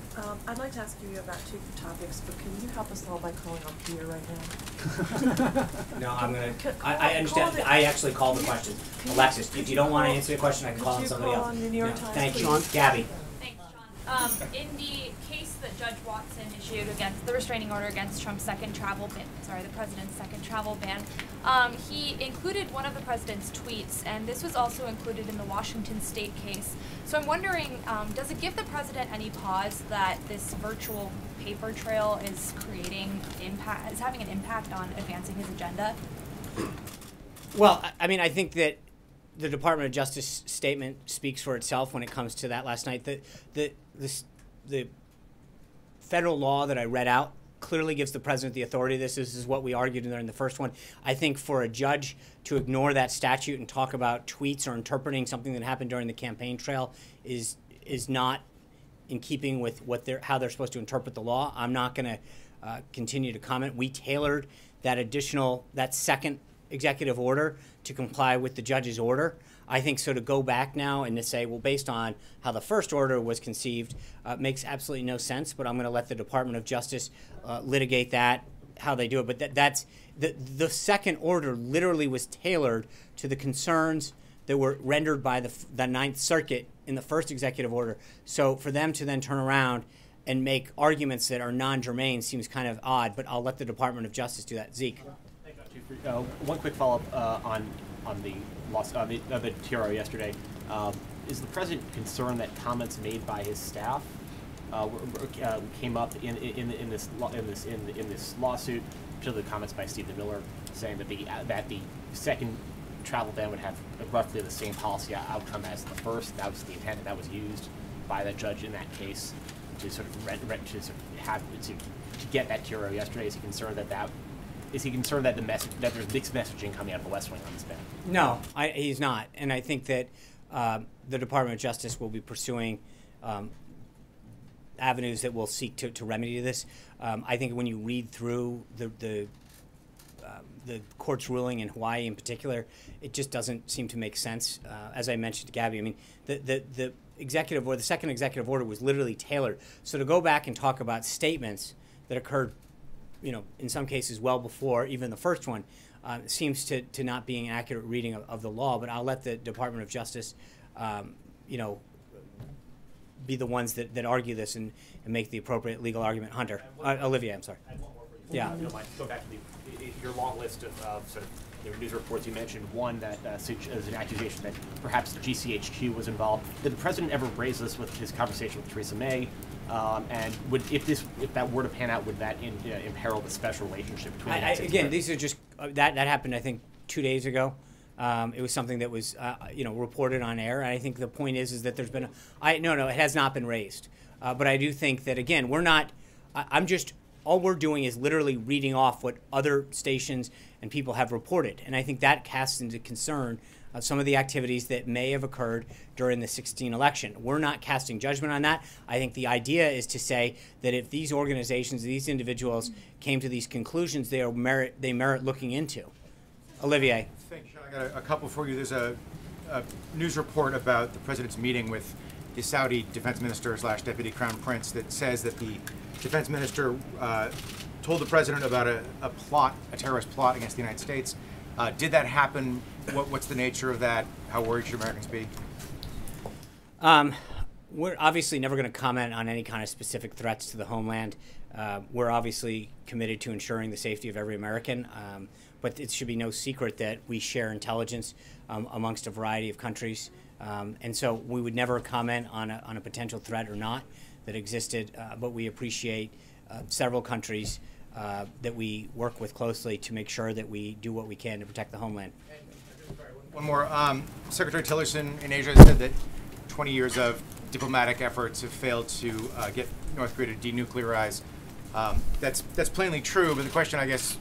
I'd like to ask you about 2 topics, but can you help us all by calling on Peter right now? No, I'm going to. I understand. I actually called the question. Alexis, if you don't want to answer the question, I can call on somebody else. Thank you. Gabby. Thanks, Sean. In the case that Judge Watson issued against the restraining order against Trump's second travel ban, the president's second travel ban, he included one of the president's tweets, and this was also included in the Washington State case. So I'm wondering, does it give the president any pause that this virtual paper trail is having an impact on advancing his agenda? Well, I mean, I think that the Department of Justice statement speaks for itself when it comes to that last night. The federal law that I read out clearly gives the president the authority. This is what we argued in the first one. I think for a judge to ignore that statute and talk about tweets or interpreting something that happened during the campaign trail is not in keeping with how they're supposed to interpret the law. I'm not going to continue to comment. We tailored that second executive order to comply with the judge's order. I think so to go back now and to say, well, based on how the first order was conceived, makes absolutely no sense. But I'm going to let the Department of Justice litigate that, how they do it. But that's the second order literally was tailored to the concerns that were rendered by the Ninth Circuit in the first executive order. So for them to then turn around and make arguments that are non-germane seems kind of odd. But I'll let the Department of Justice do that. Zeke. One quick follow-up on the loss of the TRO yesterday. Is the president concerned that comments made by his staff came up in this lawsuit, particularly comments by Stephen Miller saying that the second travel ban would have roughly the same policy outcome as the first? That was the intent, and that was used by the judge in that case to sort of to get that TRO yesterday. Is he concerned that that there's mixed messaging coming out of the West Wing on this ban? No, he's not, and I think that the Department of Justice will be pursuing avenues that will seek to remedy this. I think when you read through the court's ruling in Hawaii in particular, it just doesn't seem to make sense. As I mentioned to Gabby, I mean, the executive or the second executive order was literally tailored. So to go back and talk about statements that occurred, in some cases well before even the first one, seems to not being an accurate reading of the law. But I'll let the Department of Justice, be the ones that argue this and make the appropriate legal argument. Hunter, Olivia, I'm sorry. I have one more for you. Yeah. If you don't mind, go back to your long list of sort of news reports. You mentioned one that is an accusation that perhaps GCHQ was involved. Did the president ever raise this with his conversation with Theresa May? And if that were to pan out, would that imperil the special relationship between the United States? Again, these are just that happened I think 2 days ago. It was something that was reported on air. And I think the point is that there's been no, it has not been raised. But I do think that again, we're not. All we're doing is literally reading off what other stations and people have reported, and I think that casts into concern some of the activities that may have occurred during the 2016 election. We're not casting judgment on that. I think the idea is to say that if these organizations, these individuals came to these conclusions, they merit looking into. Olivier. Thank you, Sean. I got a couple for you. There's a news report about the president's meeting with the Saudi defense minister / deputy crown prince that says that the defense minister told the president about a terrorist plot against the United States. Did that happen? What's the nature of that? How worried should Americans be? We're obviously never going to comment on any kind of specific threats to the homeland. We're obviously committed to ensuring the safety of every American, but it should be no secret that we share intelligence amongst a variety of countries. And so we would never comment on a potential threat or not that existed, but we appreciate several countries that we work with closely to make sure that we do what we can to protect the homeland. One more. Secretary Tillerson in Asia said that 20 years of diplomatic efforts have failed to get North Korea to denuclearize. That's plainly true, but the question, I guess,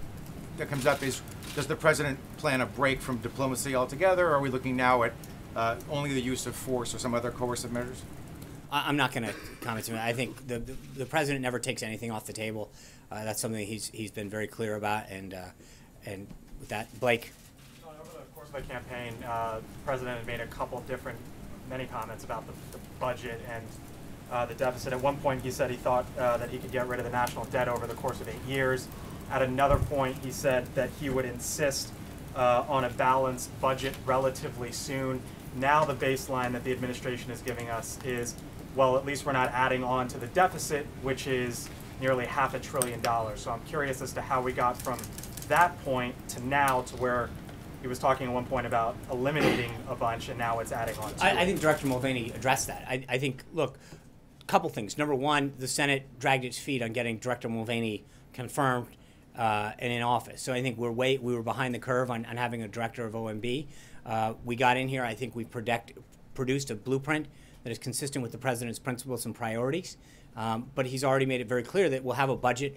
that comes up is, does the president plan a break from diplomacy altogether, or are we looking now at only the use of force or some other coercive measures? I'm not going to comment on that. I think the president never takes anything off the table. That's something he's been very clear about, and with that, Blake. Over the course of the campaign, the president had made a couple of many comments about the budget and the deficit. At one point, he said he thought that he could get rid of the national debt over the course of 8 years. At another point, he said that he would insist on a balanced budget relatively soon. Now the baseline that the administration is giving us is, well, at least we're not adding on to the deficit, which is nearly $500 billion. So I'm curious as to how we got from that point to now to where he was talking at one point about eliminating a bunch, and now it's adding on to I think Director Mulvaney addressed that. I think, look, a couple things. Number one, the Senate dragged its feet on getting Director Mulvaney confirmed and in office. So I think we were behind the curve on having a director of OMB. We got in here. I think we produced a blueprint that is consistent with the president's principles and priorities. But he's already made it very clear that we'll have a budget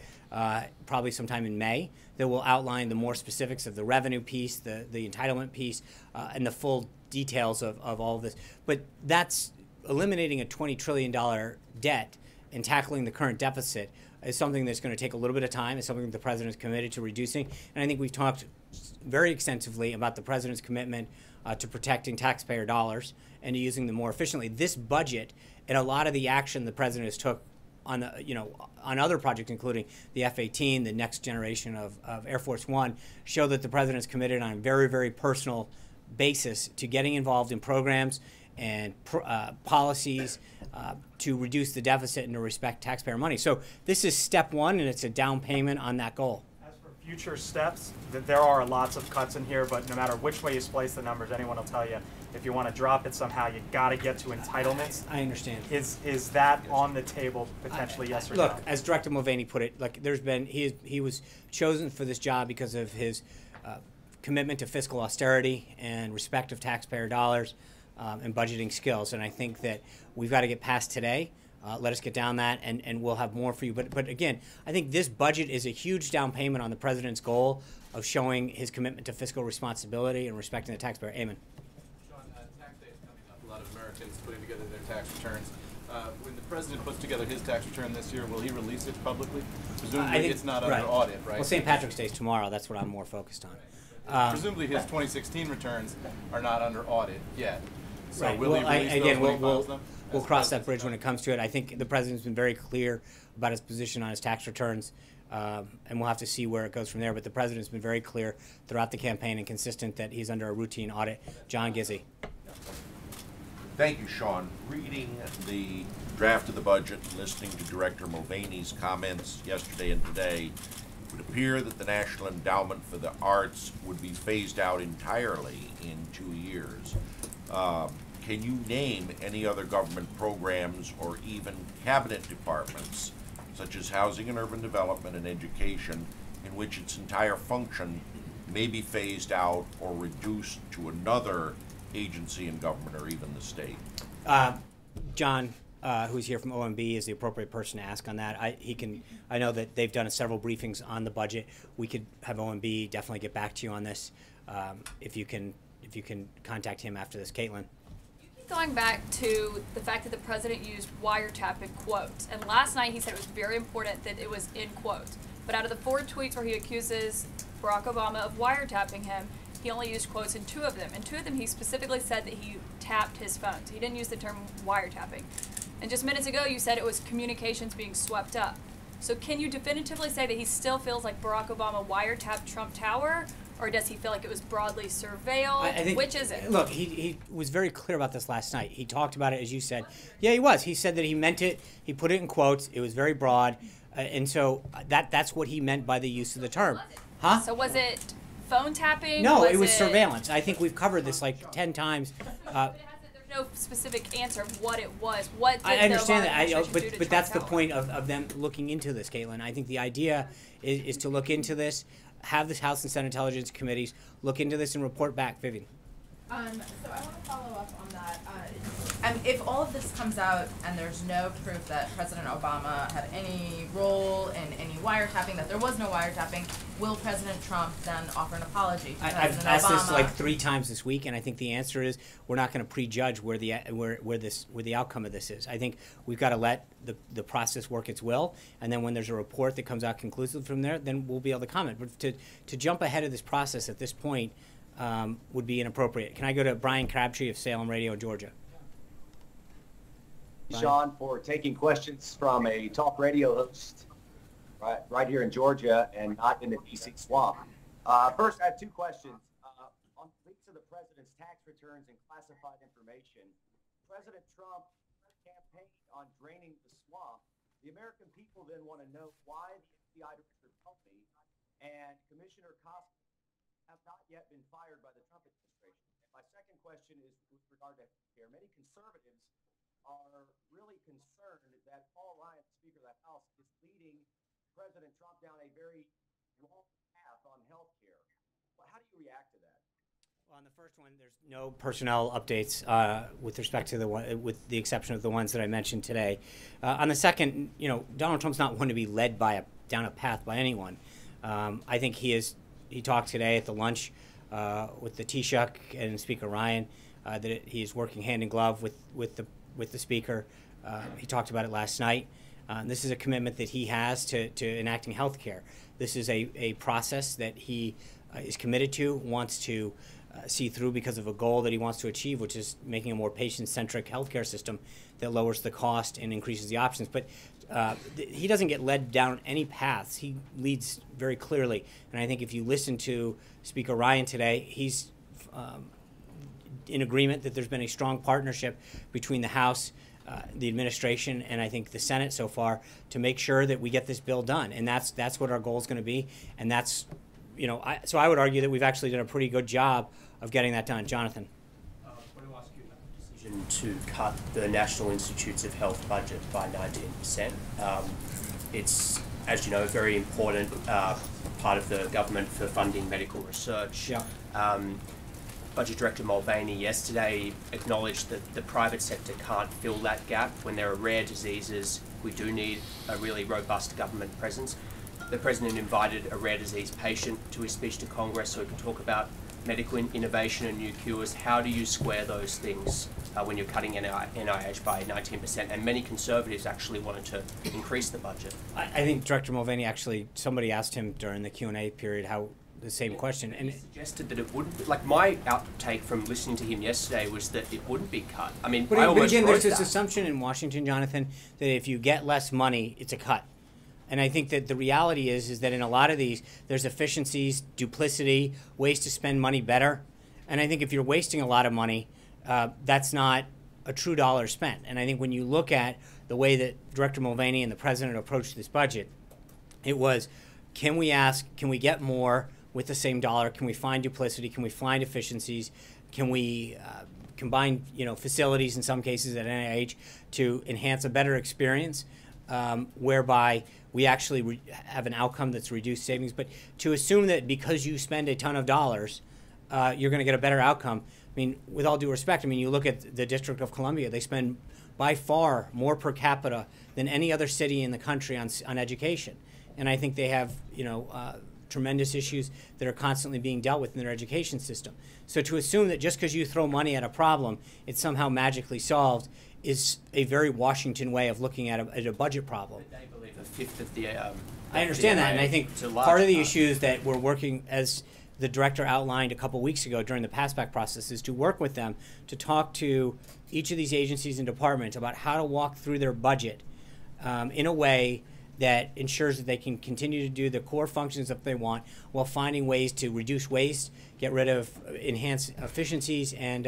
probably sometime in May that will outline the more specifics of the revenue piece, the entitlement piece, and the full details of all of this. But that's eliminating a $20 trillion debt and tackling the current deficit is something that's going to take a little bit of time. It's something that the president is committed to reducing. And I think we've talked very extensively about the president's commitment to protecting taxpayer dollars and to using them more efficiently. This budget and a lot of the action the president has took on on other projects, including the F-18, the next generation of Air Force One, show that the president is committed on a very, very personal basis to getting involved in programs and policies to reduce the deficit and to respect taxpayer money. So this is step one, and it's a down payment on that goal. As for future steps, there are lots of cuts in here, but no matter which way you splice the numbers, anyone will tell you, if you want to drop it somehow, you got to get to entitlements. I understand. Is that on the table potentially, yes or no? Look, as Director Mulvaney put it, like he was chosen for this job because of his commitment to fiscal austerity and respect of taxpayer dollars and budgeting skills. And I think that we've got to get past today. Let us get down that, and we'll have more for you. But again, I think this budget is a huge down payment on the president's goal of showing his commitment to fiscal responsibility and respecting the taxpayer. Amen. Tax day is coming up. A lot of Americans putting together their tax returns. When the president puts together his tax return this year, will he release it publicly? Presumably it's not under audit, right? Well, St. Patrick's Day is tomorrow. That's what I'm more focused on. Presumably his 2016 returns are not under audit yet. So right. will he release those when he files them? We'll cross that bridge when it comes to it. I think the president's been very clear about his position on his tax returns, and we'll have to see where it goes from there. But the president's been very clear throughout the campaign and consistent that he's under a routine audit. John Gizzi. Thank you, Sean. Reading the draft of the budget and listening to Director Mulvaney's comments yesterday and today, it would appear that the National Endowment for the Arts would be phased out entirely in 2 years. Can you name any other government programs or even cabinet departments, such as housing and urban development and education, in which its entire function may be phased out or reduced to another agency in government or even the state? John, who's here from OMB, is the appropriate person to ask on that. I know that they've done several briefings on the budget. We could have OMB definitely get back to you on this if you can if you can contact him after this, Caitlin. Going back to the fact that the president used wiretap in quotes, and last night he said it was very important that it was in quotes. But out of the 4 tweets where he accuses Barack Obama of wiretapping him, he only used quotes in 2 of them. In 2 of them, he specifically said that he tapped his phone. So he didn't use the term wiretapping. And just minutes ago, you said it was communications being swept up. So can you definitively say that he still feels like Barack Obama wiretapped Trump Tower? Or does he feel like it was broadly surveilled? I think, which is it? Look, he was very clear about this last night. He talked about it, as you said. Yeah, he was. He said that he meant it. He put it in quotes. It was very broad. And so that's what he meant by the use of the term. Huh? So was it phone tapping? No, it was surveillance. I think we've covered this like 10 times. There's no specific answer of what it was. What did I understand that, but but that's the point of them looking into this, Caitlin. I think the idea is to look into this, have the House and Senate Intelligence Committees look into this and report back. Vivian. So I want to follow up on that. If all of this comes out and there's no proof that President Obama had any role in any wiretapping, that there was no wiretapping, will President Trump then offer an apology to President Obama? I've asked this like 3 times this week, and I think the answer is we're not going to prejudge where the outcome of this is. I think we've got to let the process work its will, and then when there's a report that comes out conclusive from there, then we'll be able to comment. But to jump ahead of this process at this point would be inappropriate. Can I go to Brian Crabtree of Salem Radio, Georgia? Sean, for taking questions from a talk radio host right here in Georgia and not in the D.C. swamp. First, I have 2 questions. On leaks of the president's tax returns and classified information, President Trump campaigned on draining the swamp. The American people then want to know why the FBI director Comey and Commissioner Costa have not yet been fired by the Trump administration. And my second question is with regard to healthcare. Many conservatives are really concerned that Paul Ryan, Speaker of the House, is leading President Trump down a very long path on health care. Well, how do you react to that? Well, on the first one, there's no personnel updates with respect to with the exception of the ones that I mentioned today. On the second, Donald Trump's not one to be led down a path by anyone. I think he talked today at the lunch with the Taoiseach and Speaker Ryan that he is working hand in glove with the Speaker. He talked about it last night. This is a commitment that he has to enacting health care. This is a process that he is committed to, wants to see through because of a goal that he wants to achieve, which is making a more patient-centric healthcare system that lowers the cost and increases the options. But he doesn't get led down any paths. He leads very clearly. And I think if you listen to Speaker Ryan today, he's in agreement that there's been a strong partnership between the House, the administration, and I think the Senate so far to make sure that we get this bill done. And that's what our goal is going to be. And that's, so I would argue that we've actually done a pretty good job of getting that done. Jonathan. I want to ask you about the decision to cut the National Institutes of Health budget by 19%. It's, as you know, a very important part of the government for funding medical research. Yeah. Budget Director Mulvaney yesterday acknowledged that the private sector can't fill that gap. When there are rare diseases, we do need a really robust government presence. The President invited a rare disease patient to his speech to Congress so he could talk about medical innovation and new cures. How do you square those things when you're cutting NIH by 19%? And many conservatives actually wanted to increase the budget. I think Director Mulvaney somebody asked him during the Q&A period the same question. And he suggested that it wouldn't be, like my outtake from listening to him yesterday was that it wouldn't be cut. I mean, but I almost again, wrote there's this that. assumption in Washington, Jonathan, that if you get less money, it's a cut. And I think that the reality is that in a lot of these, there's efficiencies, duplicity, ways to spend money better. And I think if you're wasting a lot of money, that's not a true dollar spent. And I think when you look at the way that Director Mulvaney and the President approached this budget, it was, can we get more with the same dollar? Can we find duplicity? Can we find efficiencies? Can we combine, facilities in some cases at NIH to enhance a better experience, whereby we actually have an outcome that's reduced savings? But to assume that because you spend a ton of dollars, you're going to get a better outcome. I mean, with all due respect, you look at the District of Columbia, they spend by far more per capita than any other city in the country on education. And I think they have, tremendous issues that are constantly being dealt with in their education system. So to assume that just because you throw money at a problem, it's somehow magically solved is a very Washington way of looking at a budget problem. They believe a fifth of the. I understand that, and I think part of the issues that we're working, as the director outlined a couple weeks ago during the passback process, is to work with them to talk to each of these agencies and departments about how to walk through their budget in a way that ensures that they can continue to do the core functions that they want while finding ways to reduce waste, get rid of, enhance efficiencies, and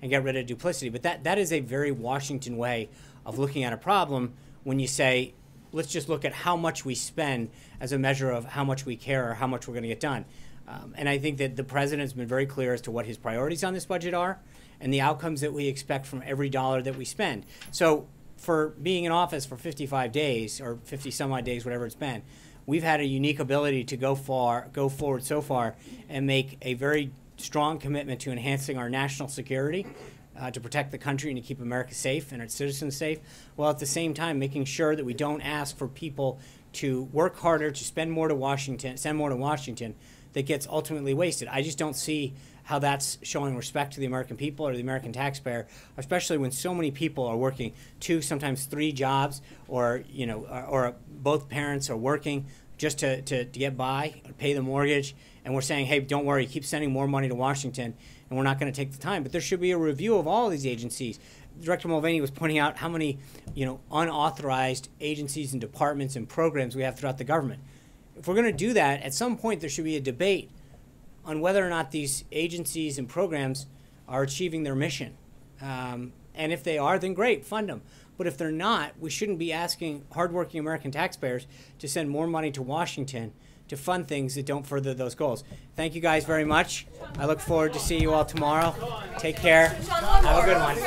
get rid of duplicity. But that is a very Washington way of looking at a problem when you say, let's just look at how much we spend as a measure of how much we care or how much we're going to get done. And I think that the president's been very clear as to what his priorities on this budget are and the outcomes that we expect from every dollar that we spend. So for being in office for 55 days or 50 some odd days, whatever it's been, we've had a unique ability to go forward so far and make a very strong commitment to enhancing our national security, to protect the country and to keep America safe and its citizens safe, while at the same time making sure that we don't ask for people to work harder, to send more to Washington, that gets ultimately wasted. I just don't see how that's showing respect to the American people or the American taxpayer, especially when so many people are working 2, sometimes 3 jobs, or or both parents are working just to get by, pay the mortgage, and we're saying, hey, don't worry, keep sending more money to Washington, and we're not going to take the time. But there should be a review of all of these agencies. Director Mulvaney was pointing out how many unauthorized agencies and departments and programs we have throughout the government. If we're going to do that, at some point there should be a debate on whether or not these agencies and programs are achieving their mission. And if they are, then great, fund them. But if they're not, we shouldn't be asking hardworking American taxpayers to send more money to Washington to fund things that don't further those goals. Thank you guys very much. I look forward to seeing you all tomorrow. Take care. Have a good one.